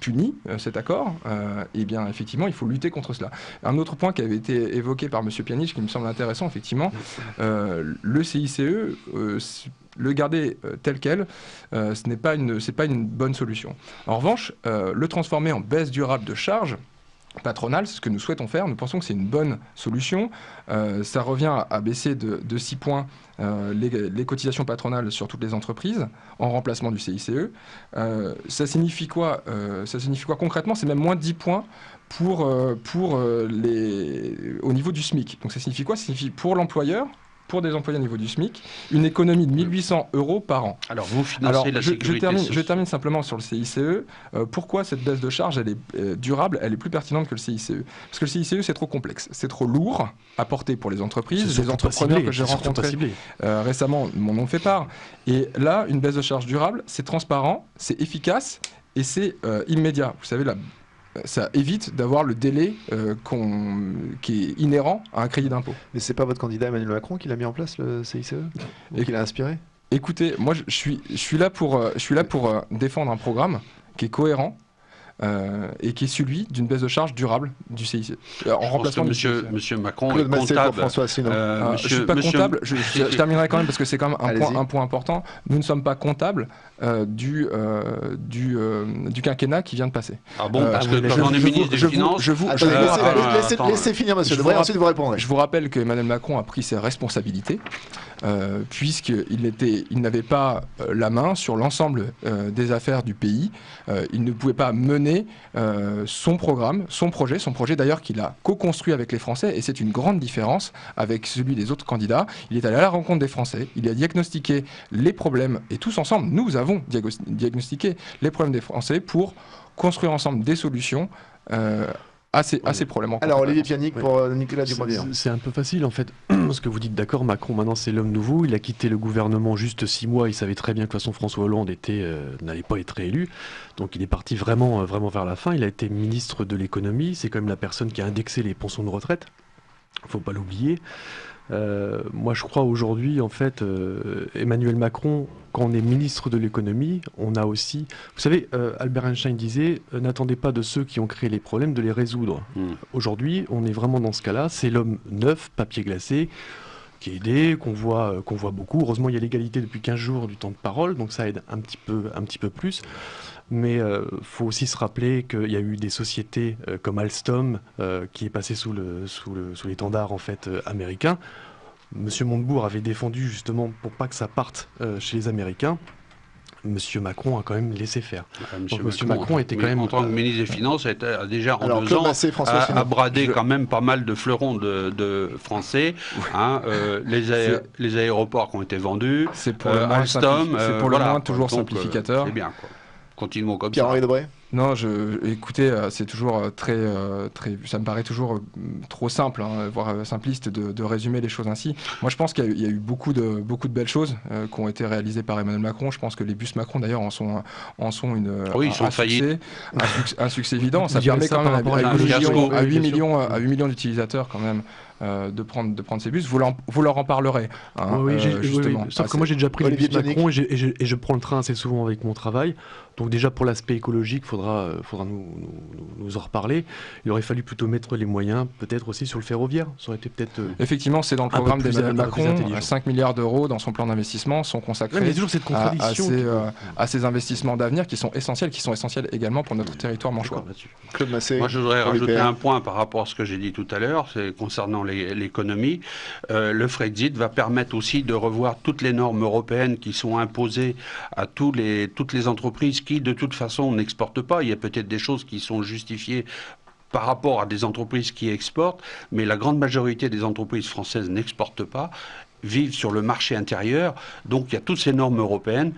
C: puni, cet accord. Effectivement, il faut lutter contre cela. Un autre point qui avait été évoqué par M. Pianich, qui me semble intéressant, effectivement, le CICE... le garder tel quel, ce n'est pas une bonne solution. En revanche, le transformer en baisse durable de charges patronale, c'est ce que nous souhaitons faire. Nous pensons que c'est une bonne solution. Ça revient à baisser de 6 points les cotisations patronales sur toutes les entreprises en remplacement du CICE. Ça signifie quoi concrètement? C'est même moins de 10 points au niveau du SMIC. Donc ça signifie quoi? Ça signifie pour l'employeur, pour des employés au niveau du SMIC, une économie de 1 800 € par an.
D: Alors, vous financez la sécurité sociale.
C: Je termine simplement sur le CICE. Pourquoi cette baisse de charge, elle est durable, elle est plus pertinente que le CICE? Parce que le CICE, c'est trop complexe, c'est trop lourd à porter pour les entreprises. Les entrepreneurs que j'ai rencontrés récemment m'en ont fait part. Et là, une baisse de charge durable, c'est transparent, c'est efficace et c'est immédiat. Vous savez, ça évite d'avoir le délai qui est inhérent à un crédit d'impôt.
B: Mais c'est pas votre candidat Emmanuel Macron qui l'a mis en place, le CICE, et qui l'a inspiré?
C: Écoutez, moi je suis là pour défendre un programme qui est cohérent, et qui est celui d'une baisse de charge durable du CICE. En remplacement du CICE.
B: Monsieur
D: Macron
B: Claude
D: est
B: Massé
D: comptable.
B: pour François Asselineau.
C: Je ne suis pas comptable, je terminerai quand même parce que c'est quand même un point important. Nous ne sommes pas comptables du quinquennat qui vient de passer.
D: Ah bon, parce que quand on est ministre des Finances...
B: Laissez finir, monsieur Debray, ensuite vous répondrez.
C: Je vous rappelle que Emmanuel Macron a pris ses responsabilités, puisqu'il n'avait pas la main sur l'ensemble des affaires du pays. Il ne pouvait pas mener son programme, son projet d'ailleurs qu'il a co-construit avec les Français, et c'est une grande différence avec celui des autres candidats. Il est allé à la rencontre des Français, il a diagnostiqué les problèmes, et tous ensemble, nous avons diagnostiqué les problèmes des Français pour construire ensemble des solutions à ces problèmes.
B: Alors Olivier Pianic pour Nicolas Dupont-Aignan.
E: C'est un peu facile en fait, parce que vous dites d'accord, Macron maintenant c'est l'homme nouveau, il a quitté le gouvernement juste 6 mois, il savait très bien que de toute façon François Hollande n'allait pas être réélu, donc il est parti vraiment vers la fin, il a été ministre de l'économie, c'est quand même la personne qui a indexé les pensions de retraite, faut pas l'oublier. Moi je crois aujourd'hui en fait Emmanuel Macron, quand on est ministre de l'économie, on a aussi, vous savez, Albert Einstein disait n'attendez pas de ceux qui ont créé les problèmes de les résoudre. Aujourd'hui on est vraiment dans ce cas-là, c'est l'homme neuf, papier glacé, qui est aidé, qu'on voit beaucoup. Heureusement il y a l'égalité depuis 15 jours du temps de parole, donc ça aide un petit peu plus. Mais faut aussi se rappeler qu'il y a eu des sociétés comme Alstom qui est passé sous l'étendard en fait américain. Monsieur Montebourg avait défendu justement pour pas que ça parte chez les Américains. Monsieur Macron a quand même laissé faire. Monsieur Macron était quand même...
D: En tant que ministre des Finances, a déjà en 2 ans
B: a
D: bradé quand même pas mal de fleurons de Français. Hein, les aéroports qui ont été vendus,
C: c'est pour le
D: Alstom...
C: c'est pour le moins toujours simplificateur.
D: C'est bien, quoi. Continuons comme ça.
B: Pierre-Henri Debray.
C: Non, écoutez, c'est toujours ça me paraît toujours trop simple, voire simpliste de résumer les choses ainsi. Moi, je pense qu'il y a eu beaucoup de belles choses qui ont été réalisées par Emmanuel Macron. Je pense que les bus Macron, d'ailleurs, en sont un succès évident. Ça permet quand même à 8 millions d'utilisateurs quand même de prendre ces bus. Vous leur en parlerez, justement.
E: Sauf que moi, j'ai déjà pris le bus Macron et je prends le train assez souvent avec mon travail. Donc déjà, pour l'aspect écologique, il faudra nous en reparler. Il aurait fallu plutôt mettre les moyens, peut-être aussi sur le ferroviaire. Ça aurait été peut-être...
C: Effectivement, c'est dans le programme d'Emmanuel Macron. 5 milliards d'euros dans son plan d'investissement sont consacrés à ces investissements d'avenir qui sont essentiels également pour notre territoire manchois.
B: Claude Massé.
D: Moi, je voudrais rajouter un point par rapport à ce que j'ai dit tout à l'heure, c'est concernant l'économie. Le Frexit va permettre aussi de revoir toutes les normes européennes qui sont imposées à toutes les entreprises qui, de toute façon, n'exportent pas. Il y a peut-être des choses qui sont justifiées par rapport à des entreprises qui exportent, mais la grande majorité des entreprises françaises n'exportent pas, vivent sur le marché intérieur. Donc il y a toutes ces normes européennes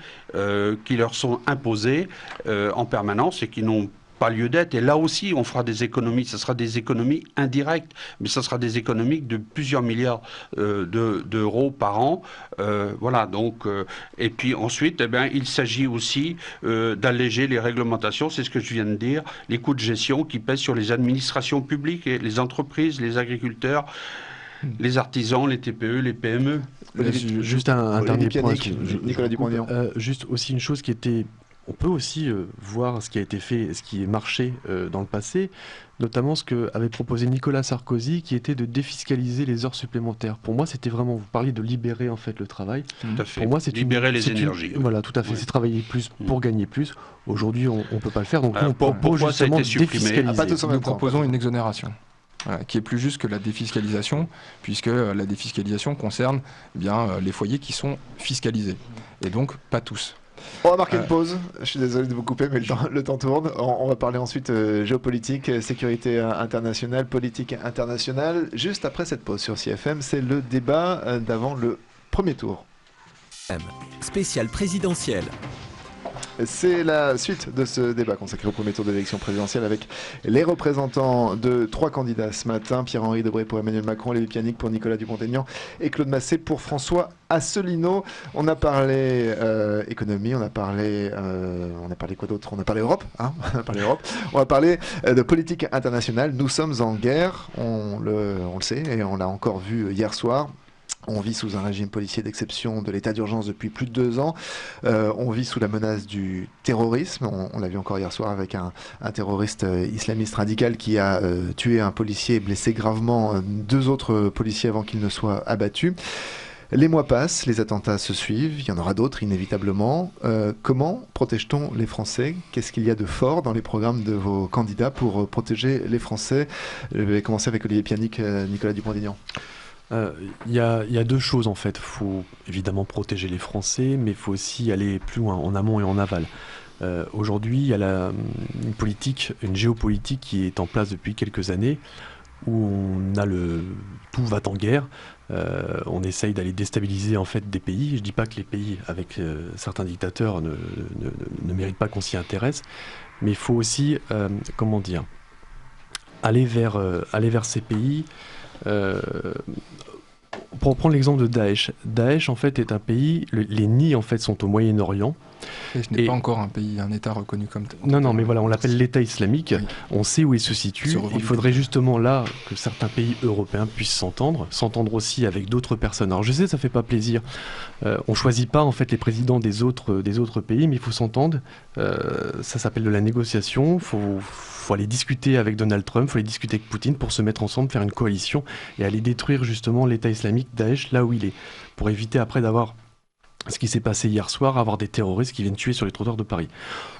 D: qui leur sont imposées en permanence et qui n'ont pas lieu d'être. Et là aussi, on fera des économies. Ce sera des économies indirectes, mais ce sera des économies de plusieurs milliards d'euros par an. Voilà. Donc, et puis ensuite, il s'agit aussi d'alléger les réglementations. C'est ce que je viens de dire. Les coûts de gestion qui pèsent sur les administrations publiques, et les entreprises, les agriculteurs, les artisans, les TPE, les PME.
E: Juste un dernier point.
B: Nicolas Dupont-Aignan.
E: Juste aussi une chose qui était... On peut aussi voir ce qui a été fait, ce qui est marché dans le passé, notamment ce qu'avait proposé Nicolas Sarkozy, qui était de défiscaliser les heures supplémentaires. Pour moi, c'était vraiment, vous parliez de libérer en fait le travail.
D: Tout à fait.
E: Pour moi, c'est
D: libérer les énergies.
E: Voilà, tout à fait. Oui. C'est travailler plus pour gagner plus. Aujourd'hui, on ne peut pas le faire. Donc, on propose
D: pourquoi
E: justement
D: ça a été supprimé
C: Nous proposons une exonération. Voilà, qui est plus juste que la défiscalisation, puisque la défiscalisation concerne les foyers qui sont fiscalisés, et donc pas tous.
B: On va marquer une pause, je suis désolé de vous couper, mais le temps tourne. On va parler ensuite géopolitique, sécurité internationale, politique internationale. Juste après cette pause sur CFM, c'est le débat d'avant le premier tour.
A: Spécial présidentiel.
B: C'est la suite de ce débat consacré au premier tour de l'élection présidentielle avec les représentants de 3 candidats ce matin. Pierre-Henri Debray pour Emmanuel Macron, Olivier Pianic pour Nicolas Dupont-Aignan et Claude Massé pour François Asselineau. On a parlé économie, on a parlé quoi d'autre ? On a parlé Europe, on va parler de politique internationale. Nous sommes en guerre, on le sait et on l'a encore vu hier soir. On vit sous un régime policier d'exception de l'état d'urgence depuis plus de 2 ans. On vit sous la menace du terrorisme. On l'a vu encore hier soir avec un terroriste islamiste radical qui a tué un policier et blessé gravement 2 autres policiers avant qu'ils ne soient abattus. Les mois passent, les attentats se suivent, il y en aura d'autres inévitablement. Comment protège-t-on les Français? Qu'est-ce qu'il y a de fort dans les programmes de vos candidats pour protéger les Français? Je vais commencer avec Olivier Pianic, Nicolas Dupont-Aignan.
E: Il y a 2 choses en fait. Il faut évidemment protéger les Français, mais il faut aussi aller plus loin, en amont et en aval. Aujourd'hui, il y a une géopolitique qui est en place depuis quelques années, où tout va en guerre. On essaye d'aller déstabiliser en fait des pays. Je ne dis pas que les pays avec certains dictateurs ne méritent pas qu'on s'y intéresse, mais il faut aussi, aller vers ces pays. Pour prendre l'exemple de Daesh, Daesh en fait est un pays, les nids en fait sont au Moyen-Orient.
C: Et ce n'est pas encore un pays, un État reconnu comme tel.
E: Non, mais voilà, on l'appelle l'État islamique. Oui. On sait où il se situe. Il faudrait justement là que certains pays européens puissent s'entendre aussi avec d'autres personnes. Alors je sais, ça fait pas plaisir. On choisit pas en fait les présidents des autres pays, mais il faut s'entendre. Ça s'appelle de la négociation. Faut aller discuter avec Donald Trump, faut aller discuter avec Poutine pour se mettre ensemble, faire une coalition et aller détruire justement l'État islamique, Daesh, là où il est, pour éviter après d'avoir ce qui s'est passé hier soir, avoir des terroristes qui viennent tuer sur les trottoirs de Paris.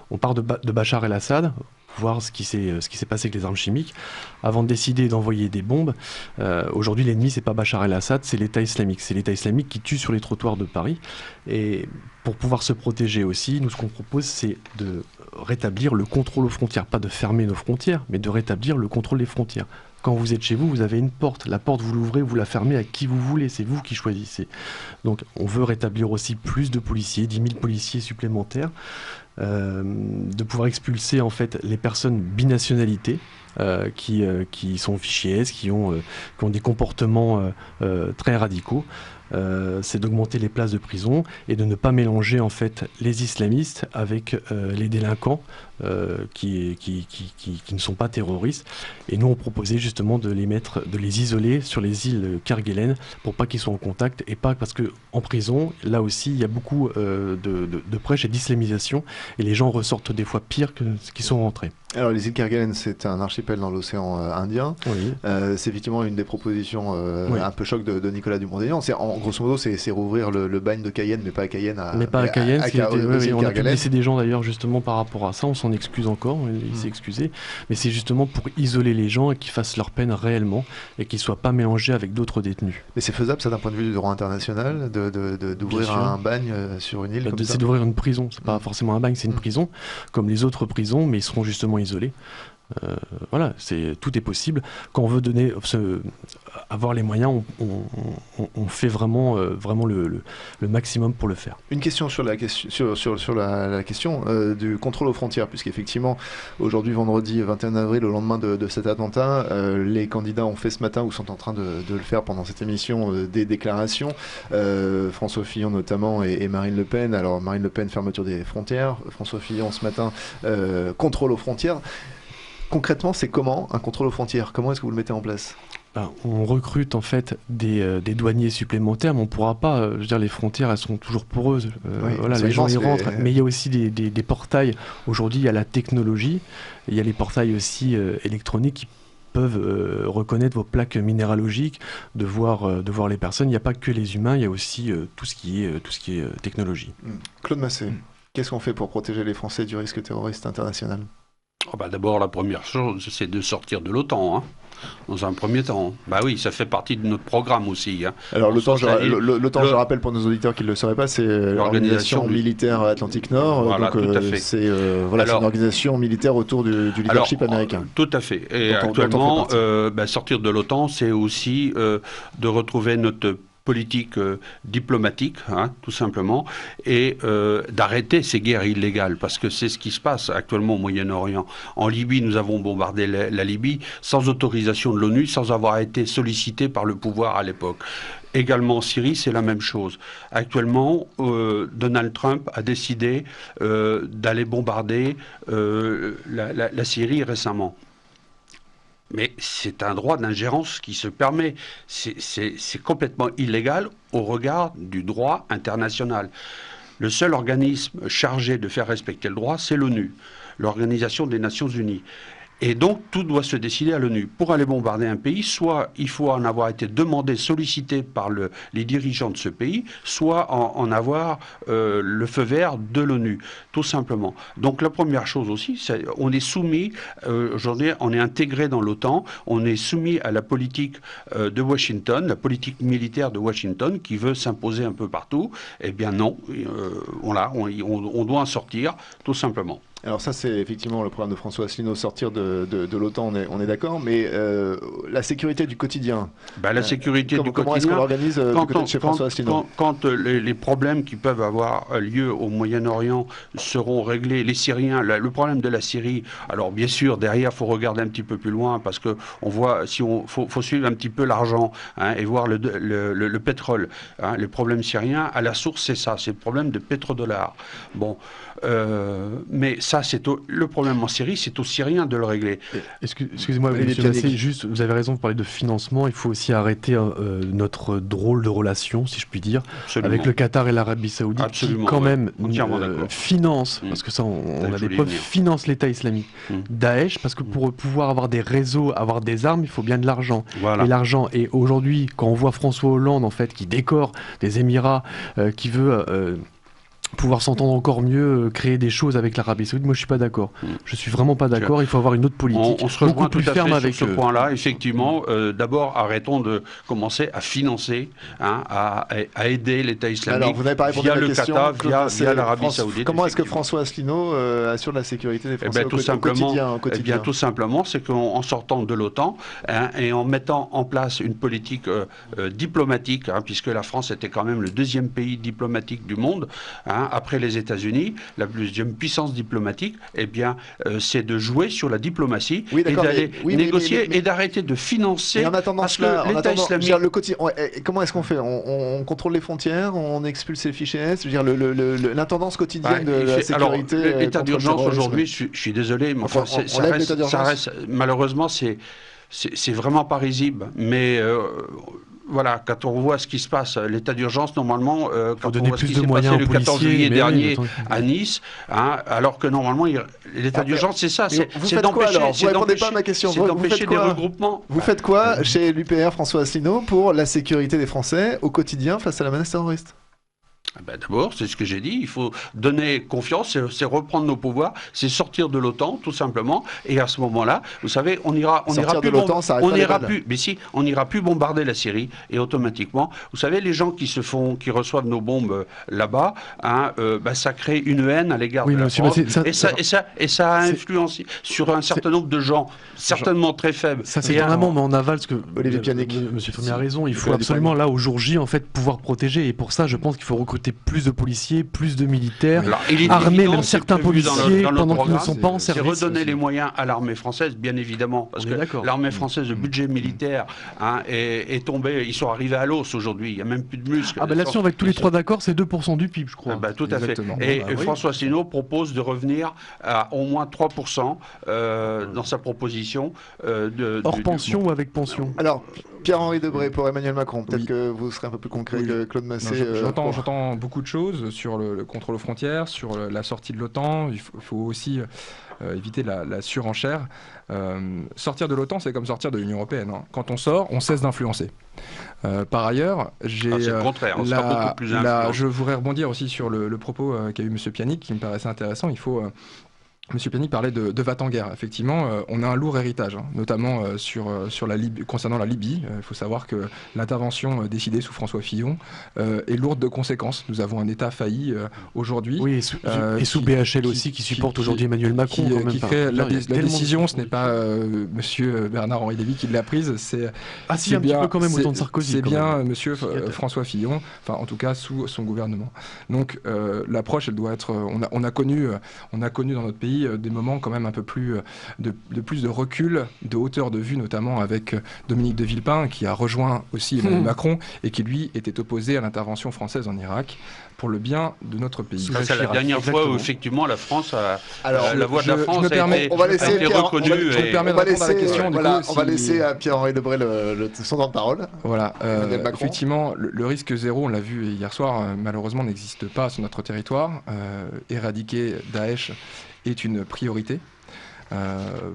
E: On part de Bachar el-Assad, voir ce qui s'est passé avec les armes chimiques, avant de décider d'envoyer des bombes. Aujourd'hui, l'ennemi, c'est pas Bachar el-Assad, c'est l'État islamique. C'est l'État islamique qui tue sur les trottoirs de Paris. Et pour pouvoir se protéger aussi, nous, ce qu'on propose, c'est de rétablir le contrôle aux frontières. Pas de fermer nos frontières, mais de rétablir le contrôle des frontières. Quand vous êtes chez vous, vous avez une porte. La porte, vous l'ouvrez, vous la fermez à qui vous voulez. C'est vous qui choisissez. Donc, on veut rétablir aussi plus de policiers, 10 000 policiers supplémentaires, de pouvoir expulser en fait les personnes binationalités qui sont fichées S, qui ont des comportements très radicaux. C'est d'augmenter les places de prison et de ne pas mélanger en fait les islamistes avec les délinquants qui ne sont pas terroristes. Et nous on proposait justement de les isoler sur les îles Kerguelen pour pas qu'ils soient en contact, et pas parce que en prison là aussi il y a beaucoup de prêches et d'islamisation et les gens ressortent des fois pire que ce qu'ils sont rentrés.
B: Alors les îles Kerguelen, c'est un archipel dans l'océan Indien.
E: Oui.
B: C'est effectivement une des propositions
E: oui.
B: un peu choc de Nicolas Dupont-Aignan. Grosso modo, c'est rouvrir le bagne de Cayenne, mais pas à Cayenne.
E: Pas à Cayenne. On a pu blesser des gens d'ailleurs justement par rapport à ça. On s'en excuse encore, il s'est excusé. Mais c'est justement pour isoler les gens et qu'ils fassent leur peine réellement et qu'ils ne soient pas mélangés avec d'autres détenus.
B: Mais c'est faisable ça d'un point de vue du droit international d'ouvrir un bagne sur une île comme ça?
E: C'est d'ouvrir une prison. C'est pas forcément un bagne, c'est une prison comme les autres prisons, mais ils seront justement isolés. Voilà, tout est possible. Quand on veut avoir les moyens, on fait vraiment le maximum pour le faire.
B: Une question sur la question du contrôle aux frontières, puisqu'effectivement, aujourd'hui, vendredi 21 avril, au lendemain de cet attentat, les candidats ont fait ce matin, ou sont en train de le faire pendant cette émission, des déclarations. François Fillon notamment et Marine Le Pen. Alors Marine Le Pen, fermeture des frontières. François Fillon ce matin, contrôle aux frontières. Concrètement, c'est comment un contrôle aux frontières? Comment est-ce que vous le mettez en place?
E: On recrute en fait des douaniers supplémentaires, mais on ne pourra pas. Je veux dire, les frontières, elles sont toujours poreuses. Voilà, les gens y rentrent. Mais il y a aussi des portails. Aujourd'hui, il y a la technologie. Il y a les portails aussi électroniques qui peuvent reconnaître vos plaques minéralogiques, de voir les personnes. Il n'y a pas que les humains, il y a aussi tout ce qui est technologie.
B: Claude Massé, qu'est-ce qu'on fait pour protéger les Français du risque terroriste international?
D: D'abord, la première chose, c'est de sortir de l'OTAN, hein, dans un premier temps. Oui, ça fait partie de notre programme aussi. Hein.
B: Alors l'OTAN, je rappelle pour nos auditeurs qui ne le sauraient pas, c'est l'Organisation militaire Atlantique Nord.
D: Voilà,
B: donc,
D: tout à fait.
B: C'est une organisation militaire autour du leadership américain.
D: Tout à fait. Et actuellement, sortir de l'OTAN, c'est aussi de retrouver notre politique diplomatique, hein, tout simplement, et d'arrêter ces guerres illégales, parce que c'est ce qui se passe actuellement au Moyen-Orient. En Libye, nous avons bombardé la Libye sans autorisation de l'ONU, sans avoir été sollicité par le pouvoir à l'époque. Également en Syrie, c'est la même chose. Actuellement, Donald Trump a décidé d'aller bombarder la Syrie récemment. Mais c'est un droit d'ingérence qui se permet. C'est complètement illégal au regard du droit international. Le seul organisme chargé de faire respecter le droit, c'est l'ONU, l'Organisation des Nations Unies. Et donc, tout doit se décider à l'ONU. Pour aller bombarder un pays, soit il faut en avoir été demandé, sollicité par les dirigeants de ce pays, soit en avoir le feu vert de l'ONU, tout simplement. Donc, la première chose aussi, on est soumis, aujourd'hui, on est intégré dans l'OTAN, on est soumis à la politique de Washington, la politique militaire de Washington, qui veut s'imposer un peu partout. Eh bien non, on doit en sortir, tout simplement.
B: Alors ça, c'est effectivement le programme de François Asselineau, sortir de l'OTAN, on est d'accord, mais la sécurité du quotidien.
D: La sécurité du
B: comment
D: quotidien,
B: est-ce qu'on l'organise du côté de chez François Asselineau ?
D: Quand les problèmes qui peuvent avoir lieu au Moyen-Orient seront réglés, les Syriens, le problème de la Syrie, alors bien sûr, derrière, il faut regarder un petit peu plus loin, parce qu'on voit, faut suivre un petit peu l'argent, hein, et voir le pétrole. Hein, les problèmes syriens, à la source, c'est ça, c'est le problème de pétrodollars. Bon, mais ça, le problème en Syrie, c'est aux Syriens de le régler.
E: Excusez-moi, monsieur Massé, juste, vous avez raison de parler de financement. Il faut aussi arrêter notre drôle de relation, si je puis dire,
D: Absolument.
E: avec le Qatar et l'Arabie Saoudite,
D: Absolument,
E: qui quand même
D: finance,
E: parce que ça, on a des preuves, finance l'État islamique, Daesh, parce que pour pouvoir avoir des réseaux, avoir des armes, il faut bien de l'argent.
D: Voilà.
E: Et l'argent, et aujourd'hui, quand on voit François Hollande, en fait, qui décore des Émirats, qui veut pouvoir s'entendre encore mieux, créer des choses avec l'Arabie Saoudite, moi je suis pas d'accord. Je suis vraiment pas d'accord, il faut avoir une autre politique.
D: On se rejoint
E: beaucoup plus
D: tout à
E: ferme
D: fait
E: avec
D: sur ce point-là, effectivement. D'abord, arrêtons de commencer à financer, hein, à aider l'État islamique.
B: Alors, vous n'avez pas répondu
D: via
B: à la
D: le
B: question,
D: Qatar, via l'Arabie Saoudite.
B: Comment est-ce que François Asselineau assure la sécurité des Français au quotidien,
D: tout simplement, c'est qu'en sortant de l'OTAN, hein, et en mettant en place une politique diplomatique, hein, puisque la France était quand même le deuxième pays diplomatique du monde, hein, après les États-Unis, la deuxième puissance diplomatique, eh bien, c'est de jouer sur la diplomatie et d'aller négocier et d'arrêter de financer.
B: Et en attendant
D: parce
B: cela,
D: que l'État islamique,
B: le quotidien, comment est-ce qu'on fait ? On contrôle les frontières, on expulse les fichiers S, je veux dire l'intendance quotidienne de la sécurité.
D: Alors, l'état d'urgence aujourd'hui, je suis désolé, mais enfin, ça reste, malheureusement, c'est vraiment pas risible, mais voilà, quand on voit ce qui se passe, l'état d'urgence, normalement, quand on voit ce qui s'est passé le 14 juillet dernier à Nice, hein, alors que normalement, l'état d'urgence, c'est ça, c'est d'empêcher des regroupements.
B: Vous faites quoi chez l'UPR, François Asselineau, pour la sécurité des Français au quotidien face à la menace terroriste ?
D: D'abord, c'est ce que j'ai dit, il faut donner confiance, c'est reprendre nos pouvoirs, c'est sortir de l'OTAN, tout simplement, et à ce moment-là, vous savez, on n'ira plus bombarder la Syrie, et automatiquement, vous savez, les gens qui reçoivent nos bombes là-bas, hein, ça crée une haine à l'égard de la France, et ça a influencé sur un certain nombre de gens, certainement très faibles.
E: Ça c'est vraiment, mais en aval, parce que Olivier Pianic, monsieur Fournier a raison, il faut absolument, là, au jour J, en fait, pouvoir protéger, et pour ça, je pense qu'il faut recruter plus de policiers, plus de militaires, armer même certains policiers pendant qu'ils ne sont pas en service.
D: C'est redonner les moyens à l'armée française, bien évidemment, parce que l'armée française, le budget militaire est tombé, ils sont arrivés à l'os aujourd'hui, il n'y a même plus de muscles.
E: Là-dessus, on va être tous les trois d'accord, c'est 2% du PIB, je crois.
D: Tout à fait. Et François Asselineau propose de revenir à au moins 3% dans sa proposition.
E: Hors pension ou avec pension ?
B: Alors, Pierre-Henri Debré pour Emmanuel Macron, peut-être que vous serez un peu plus concret que Claude Massé.
C: J'entends beaucoup de choses sur le contrôle aux frontières, sur la sortie de l'OTAN. Il faut aussi éviter la surenchère. Sortir de l'OTAN, c'est comme sortir de l'Union européenne. Hein. Quand on sort, on cesse d'influencer. Par ailleurs,
D: c'est le contraire, on sera beaucoup plus influent.
C: Je voudrais rebondir aussi sur le propos qu'a eu M. Pianic, qui me paraissait intéressant. Il faut... Monsieur Pianic parlait de va en guerre. Effectivement, on a un lourd héritage, hein, notamment sur la Libye, concernant la Libye. Il faut savoir que l'intervention décidée sous François Fillon est lourde de conséquences. Nous avons un État failli aujourd'hui.
E: Oui, et sous BHL aussi, qui supporte aujourd'hui Emmanuel Macron.
C: La décision, ce n'est pas Monsieur Bernard-Henri Lévy qui l'a prise, c'est
E: un petit peu quand même au temps de Sarkozy.
C: C'est bien Monsieur François Fillon, enfin en tout cas sous son gouvernement. Donc l'approche, elle doit être. On a connu dans notre pays pris des moments quand même un peu plus de recul, de hauteur de vue, notamment avec Dominique de Villepin, qui a rejoint aussi Emmanuel Macron et qui lui était opposé à l'intervention française en Irak pour le bien de notre pays.
D: C'est la dernière fois où effectivement la France la voix de la France
B: on va laisser
D: été reconnue.
B: On va laisser à Pierre-Henri Debré son temps de parole.
C: Voilà, effectivement, le risque zéro, on l'a vu hier soir, malheureusement n'existe pas sur notre territoire. Éradiquer Daesh est une priorité.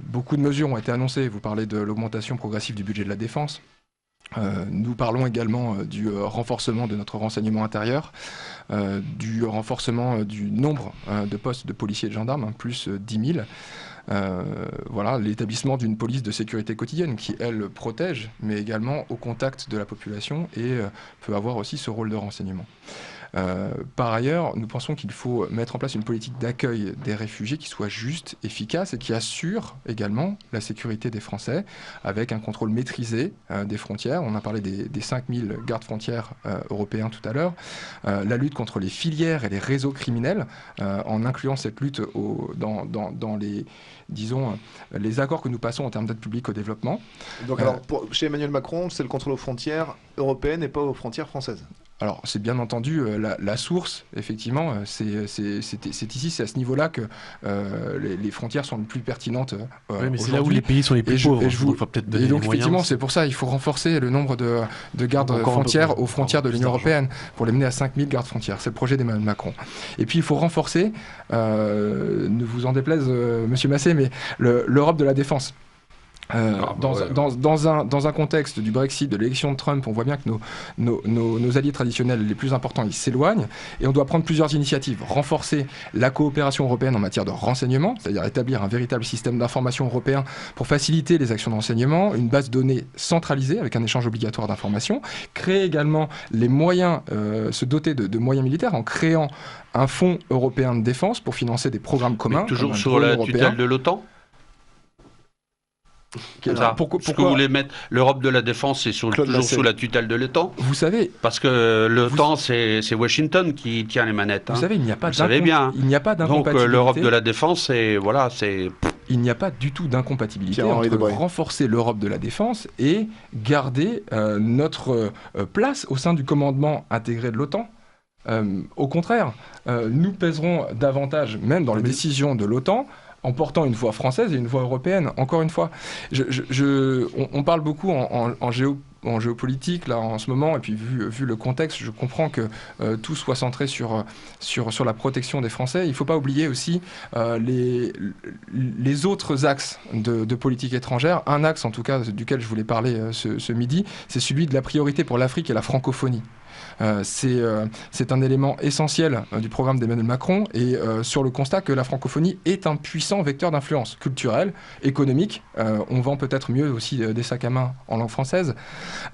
C: Beaucoup de mesures ont été annoncées. Vous parlez de l'augmentation progressive du budget de la défense. Nous parlons également du renforcement de notre renseignement intérieur, du renforcement du nombre de postes de policiers et de gendarmes, plus 10 000. Voilà, l'établissement d'une police de sécurité quotidienne qui, elle, protège, mais également au contact de la population et peut avoir aussi ce rôle de renseignement. Par ailleurs, nous pensons qu'il faut mettre en place une politique d'accueil des réfugiés qui soit juste, efficace et qui assure également la sécurité des Français avec un contrôle maîtrisé des frontières. On a parlé des 5000 gardes-frontières européens tout à l'heure. La lutte contre les filières et les réseaux criminels, en incluant cette lutte dans les, disons, les accords que nous passons en termes d'aide publique au développement.
B: Donc alors, chez Emmanuel Macron, c'est le contrôle aux frontières européennes et pas aux frontières françaises.
C: Alors, c'est bien entendu la source, effectivement, c'est ici, c'est à ce niveau-là que les frontières sont les plus pertinentes.
E: Oui, mais c'est là où les pays sont les plus pauvres.
C: Et donc, effectivement, c'est pour ça il faut renforcer le nombre de gardes frontières aux frontières de l'Union européenne pour les mener à 5000 gardes frontières. C'est le projet d'Emmanuel Macron. Et puis, il faut renforcer, ne vous en déplaise, Monsieur Massé, mais l'Europe de la défense. Dans un contexte du Brexit, de l'élection de Trump, on voit bien que nos alliés traditionnels les plus importants, ils s'éloignent et on doit prendre plusieurs initiatives. Renforcer la coopération européenne en matière de renseignement, c'est-à-dire établir un véritable système d'information européen pour faciliter les actions de renseignement, une base de données centralisée avec un échange obligatoire d'informations, créer également les moyens, se doter de moyens militaires en créant un fonds européen de défense pour financer des programmes communs.
D: Mais toujours sur la tutelle de l'OTAN ? Pourquoi vous voulez mettre l'Europe de la défense, c'est toujours sous la tutelle de l'OTAN?
C: Vous savez,
D: parce que l'OTAN, c'est Washington qui tient les manettes.
C: Vous savez, il n'y a pas
D: Donc l'Europe de la défense,
C: il n'y a pas du tout d'incompatibilité entre renforcer l'Europe de la défense et garder notre place au sein du commandement intégré de l'OTAN. Au contraire, nous pèserons davantage, même dans les décisions de l'OTAN, en portant une voix française et une voix européenne. Encore une fois, on parle beaucoup en géopolitique là en ce moment, et puis vu le contexte, je comprends que tout soit centré sur la protection des Français. Il ne faut pas oublier aussi les autres axes de politique étrangère. Un axe, en tout cas, duquel je voulais parler ce midi, c'est celui de la priorité pour l'Afrique et la francophonie. C'est un élément essentiel du programme d'Emmanuel Macron et sur le constat que la francophonie est un puissant vecteur d'influence culturelle, économique. On vend peut-être mieux aussi des sacs à main en langue française.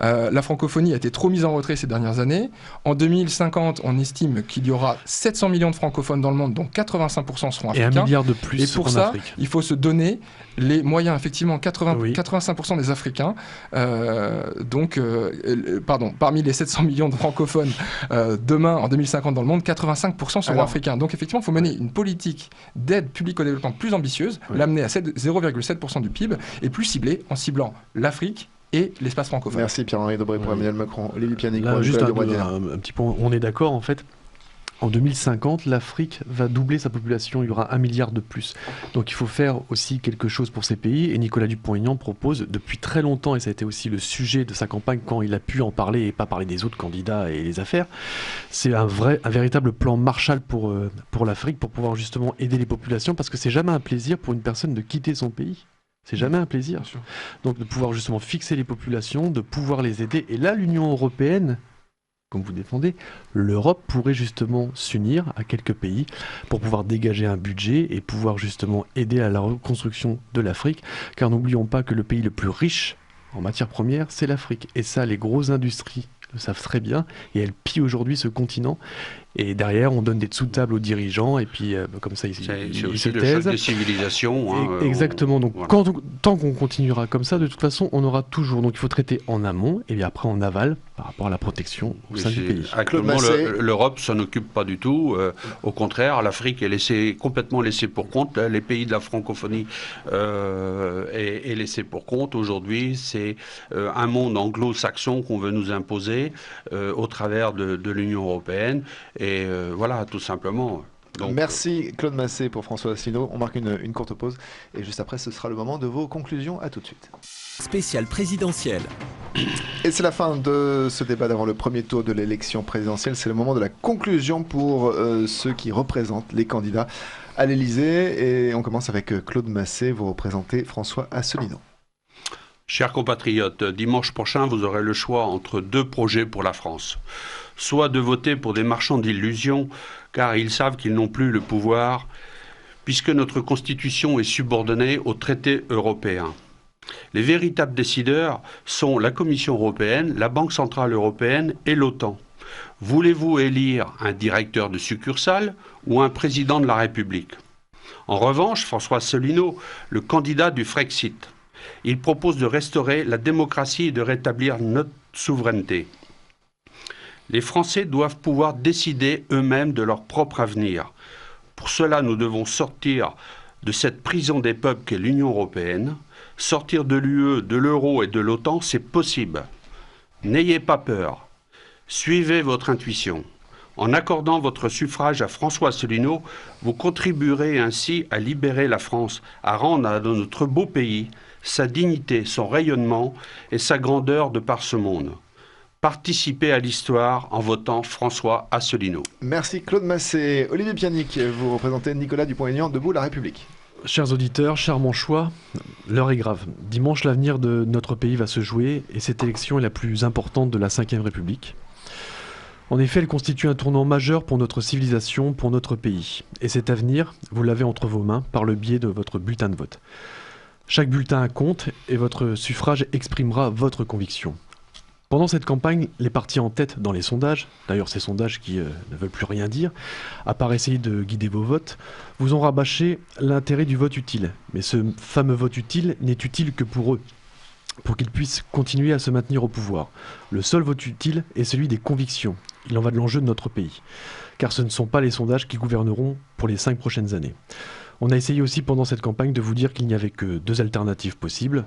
C: La francophonie a été trop mise en retrait ces dernières années. En 2050, on estime qu'il y aura 700 millions de francophones dans le monde, dont 85% seront africains.
E: Et 1 milliard de plus
C: et pour
E: en
C: ça,
E: Afrique.
C: il faut se donner les moyens, effectivement, 85% des Africains, parmi les 700 millions de francophones demain, en 2050 dans le monde, 85% seront africains. Donc effectivement, il faut mener une politique d'aide publique au développement plus ambitieuse, l'amener à 0,7% du PIB et plus ciblée en ciblant l'Afrique et l'espace francophone.
B: Merci Pierre-Henri Debré pour Emmanuel Macron. Olivier Pianic,
E: juste un petit point, on est d'accord en fait. En 2050, l'Afrique va doubler sa population, il y aura 1 milliard de plus. Donc il faut faire aussi quelque chose pour ces pays. Et Nicolas Dupont-Aignan propose depuis très longtemps, et ça a été aussi le sujet de sa campagne quand il a pu en parler et pas parler des autres candidats et les affaires, c'est un véritable plan Marshall pour l'Afrique, pour pouvoir justement aider les populations, parce que c'est jamais un plaisir pour une personne de quitter son pays. C'est jamais un plaisir. Donc de pouvoir justement fixer les populations, de pouvoir les aider. Et là, l'Union européenne, comme vous défendez, l'Europe pourrait justement s'unir à quelques pays pour pouvoir dégager un budget et pouvoir justement aider à la reconstruction de l'Afrique. Car n'oublions pas que le pays le plus riche en matières premières, c'est l'Afrique. Et ça, les grosses industries le savent très bien, et elles pillent aujourd'hui ce continent. Et derrière, on donne des dessous-de-table aux dirigeants, et puis comme ça, ils se taisent.
D: Le choc des civilisations.
E: Exactement. Donc, tant qu'on continuera comme ça, de toute façon, on aura toujours. Donc, il faut traiter en amont, et bien après en aval, par rapport à la protection au sein du pays.
D: Actuellement, l'Europe s'en occupe pas du tout. Au contraire, l'Afrique est complètement laissée pour compte. Les pays de la francophonie est laissé pour compte. Aujourd'hui, c'est un monde anglo-saxon qu'on veut nous imposer au travers de l'Union européenne. Et voilà, tout simplement. Donc,
B: merci Claude Massé pour François Asselineau. On marque une courte pause et juste après ce sera le moment de vos conclusions. À tout de suite.
A: Spécial présidentiel.
B: Et c'est la fin de ce débat d'avant le premier tour de l'élection présidentielle. C'est le moment de la conclusion pour ceux qui représentent les candidats à l'Élysée. Et on commence avec Claude Massé. Vous représentez François Asselineau.
D: Chers compatriotes, dimanche prochain, vous aurez le choix entre deux projets pour la France. Soit de voter pour des marchands d'illusions, car ils savent qu'ils n'ont plus le pouvoir, puisque notre Constitution est subordonnée aux traités européens. Les véritables décideurs sont la Commission européenne, la Banque centrale européenne et l'OTAN. Voulez-vous élire un directeur de succursale ou un président de la République? En revanche, François Asselineau, le candidat du Frexit, il propose de restaurer la démocratie et de rétablir notre souveraineté. Les Français doivent pouvoir décider eux-mêmes de leur propre avenir. Pour cela, nous devons sortir de cette prison des peuples qu'est l'Union européenne. Sortir de l'UE, de l'euro et de l'OTAN, c'est possible. N'ayez pas peur. Suivez votre intuition. En accordant votre suffrage à François Asselineau, vous contribuerez ainsi à libérer la France, à rendre à notre beau pays sa dignité, son rayonnement et sa grandeur de par ce monde. Participez à l'histoire en votant François Asselineau.
B: Merci Claude Massé. Olivier Pianic, vous représentez Nicolas Dupont-Aignan, Debout la République.
E: Chers auditeurs, charmant choix, l'heure est grave. Dimanche, l'avenir de notre pays va se jouer et cette élection est la plus importante de la Ve République. En effet, elle constitue un tournant majeur pour notre civilisation, pour notre pays. Et cet avenir, vous l'avez entre vos mains par le biais de votre bulletin de vote. Chaque bulletin compte et votre suffrage exprimera votre conviction. Pendant cette campagne, les partis en tête dans les sondages, d'ailleurs ces sondages qui ne veulent plus rien dire, à part essayer de guider vos votes, vous ont rabâché l'intérêt du vote utile. Mais ce fameux vote utile n'est utile que pour eux, pour qu'ils puissent continuer à se maintenir au pouvoir. Le seul vote utile est celui des convictions. Il en va de l'enjeu de notre pays. Car ce ne sont pas les sondages qui gouverneront pour les 5 prochaines années. On a essayé aussi pendant cette campagne de vous dire qu'il n'y avait que 2 alternatives possibles.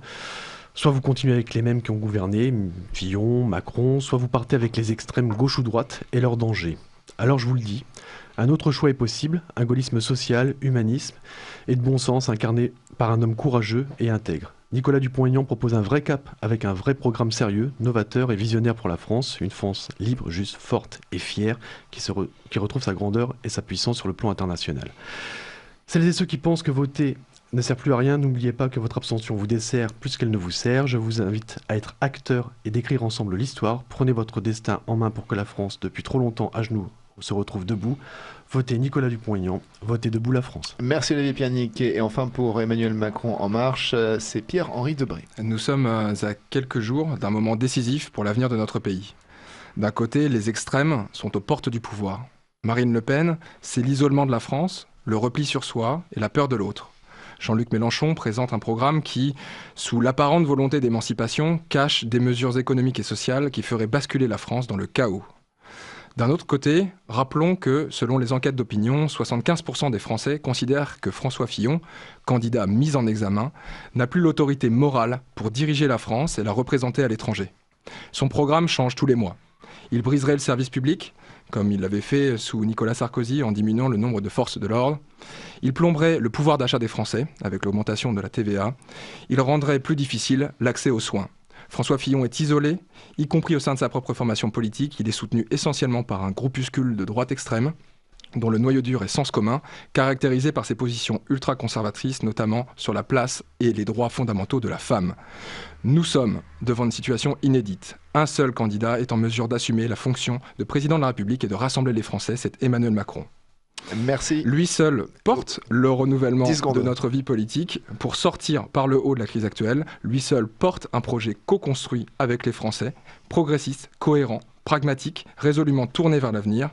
E: Soit vous continuez avec les mêmes qui ont gouverné, Fillon, Macron, soit vous partez avec les extrêmes gauche ou droite et leurs dangers. Alors je vous le dis, un autre choix est possible, un gaullisme social, humanisme et de bon sens incarné par un homme courageux et intègre. Nicolas Dupont-Aignan propose un vrai cap avec un vrai programme sérieux, novateur et visionnaire pour la France, une France libre, juste, forte et fière qui retrouve sa grandeur et sa puissance sur le plan international. Celles et ceux qui pensent que voter ne sert plus à rien, n'oubliez pas que votre abstention vous dessert plus qu'elle ne vous sert. Je vous invite à être acteur et d'écrire ensemble l'histoire. Prenez votre destin en main pour que la France, depuis trop longtemps à genoux, se retrouve debout. Votez Nicolas Dupont-Aignan, votez Debout la France.
B: Merci Olivier Pianic. Et enfin pour Emmanuel Macron En Marche, c'est Pierre-Henri Debré.
C: Nous sommes à quelques jours d'un moment décisif pour l'avenir de notre pays. D'un côté, les extrêmes sont aux portes du pouvoir. Marine Le Pen, c'est l'isolement de la France, le repli sur soi et la peur de l'autre. Jean-Luc Mélenchon présente un programme qui, sous l'apparente volonté d'émancipation, cache des mesures économiques et sociales qui feraient basculer la France dans le chaos. D'un autre côté, rappelons que, selon les enquêtes d'opinion, 75% des Français considèrent que François Fillon, candidat mis en examen, n'a plus l'autorité morale pour diriger la France et la représenter à l'étranger. Son programme change tous les mois. Il briserait le service public, comme il l'avait fait sous Nicolas Sarkozy en diminuant le nombre de forces de l'ordre. Il plomberait le pouvoir d'achat des Français, avec l'augmentation de la TVA. Il rendrait plus difficile l'accès aux soins. François Fillon est isolé, y compris au sein de sa propre formation politique. Il est soutenu essentiellement par un groupuscule de droite extrême, dont le noyau dur est Sens commun, caractérisé par ses positions ultra-conservatrices, notamment sur la place et les droits fondamentaux de la femme. Nous sommes devant une situation inédite. Un seul candidat est en mesure d'assumer la fonction de président de la République et de rassembler les Français, c'est Emmanuel Macron.
B: Merci.
C: Lui seul porte le renouvellement de notre vie politique pour sortir par le haut de la crise actuelle. Lui seul porte un projet co-construit avec les Français, progressiste, cohérent, pragmatique, résolument tourné vers l'avenir.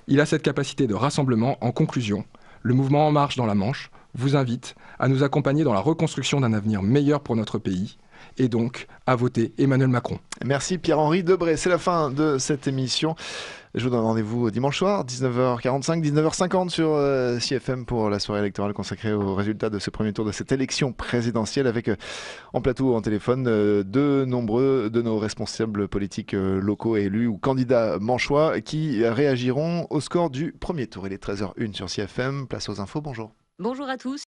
C: Il a cette capacité de rassemblement. En conclusion, le mouvement En Marche dans la Manche vous invite à nous accompagner dans la reconstruction d'un avenir meilleur pour notre pays. et donc à voter Emmanuel Macron.
B: Merci Pierre-Henri Debré. C'est la fin de cette émission. Je vous donne rendez-vous dimanche soir, 19h45, 19h50 sur CFM pour la soirée électorale consacrée aux résultats de ce premier tour de cette élection présidentielle avec en plateau, en téléphone, de nombreux de nos responsables politiques locaux et élus ou candidats manchois qui réagiront au score du premier tour. Il est 13h01 sur CFM. Place aux infos. Bonjour.
F: Bonjour à tous.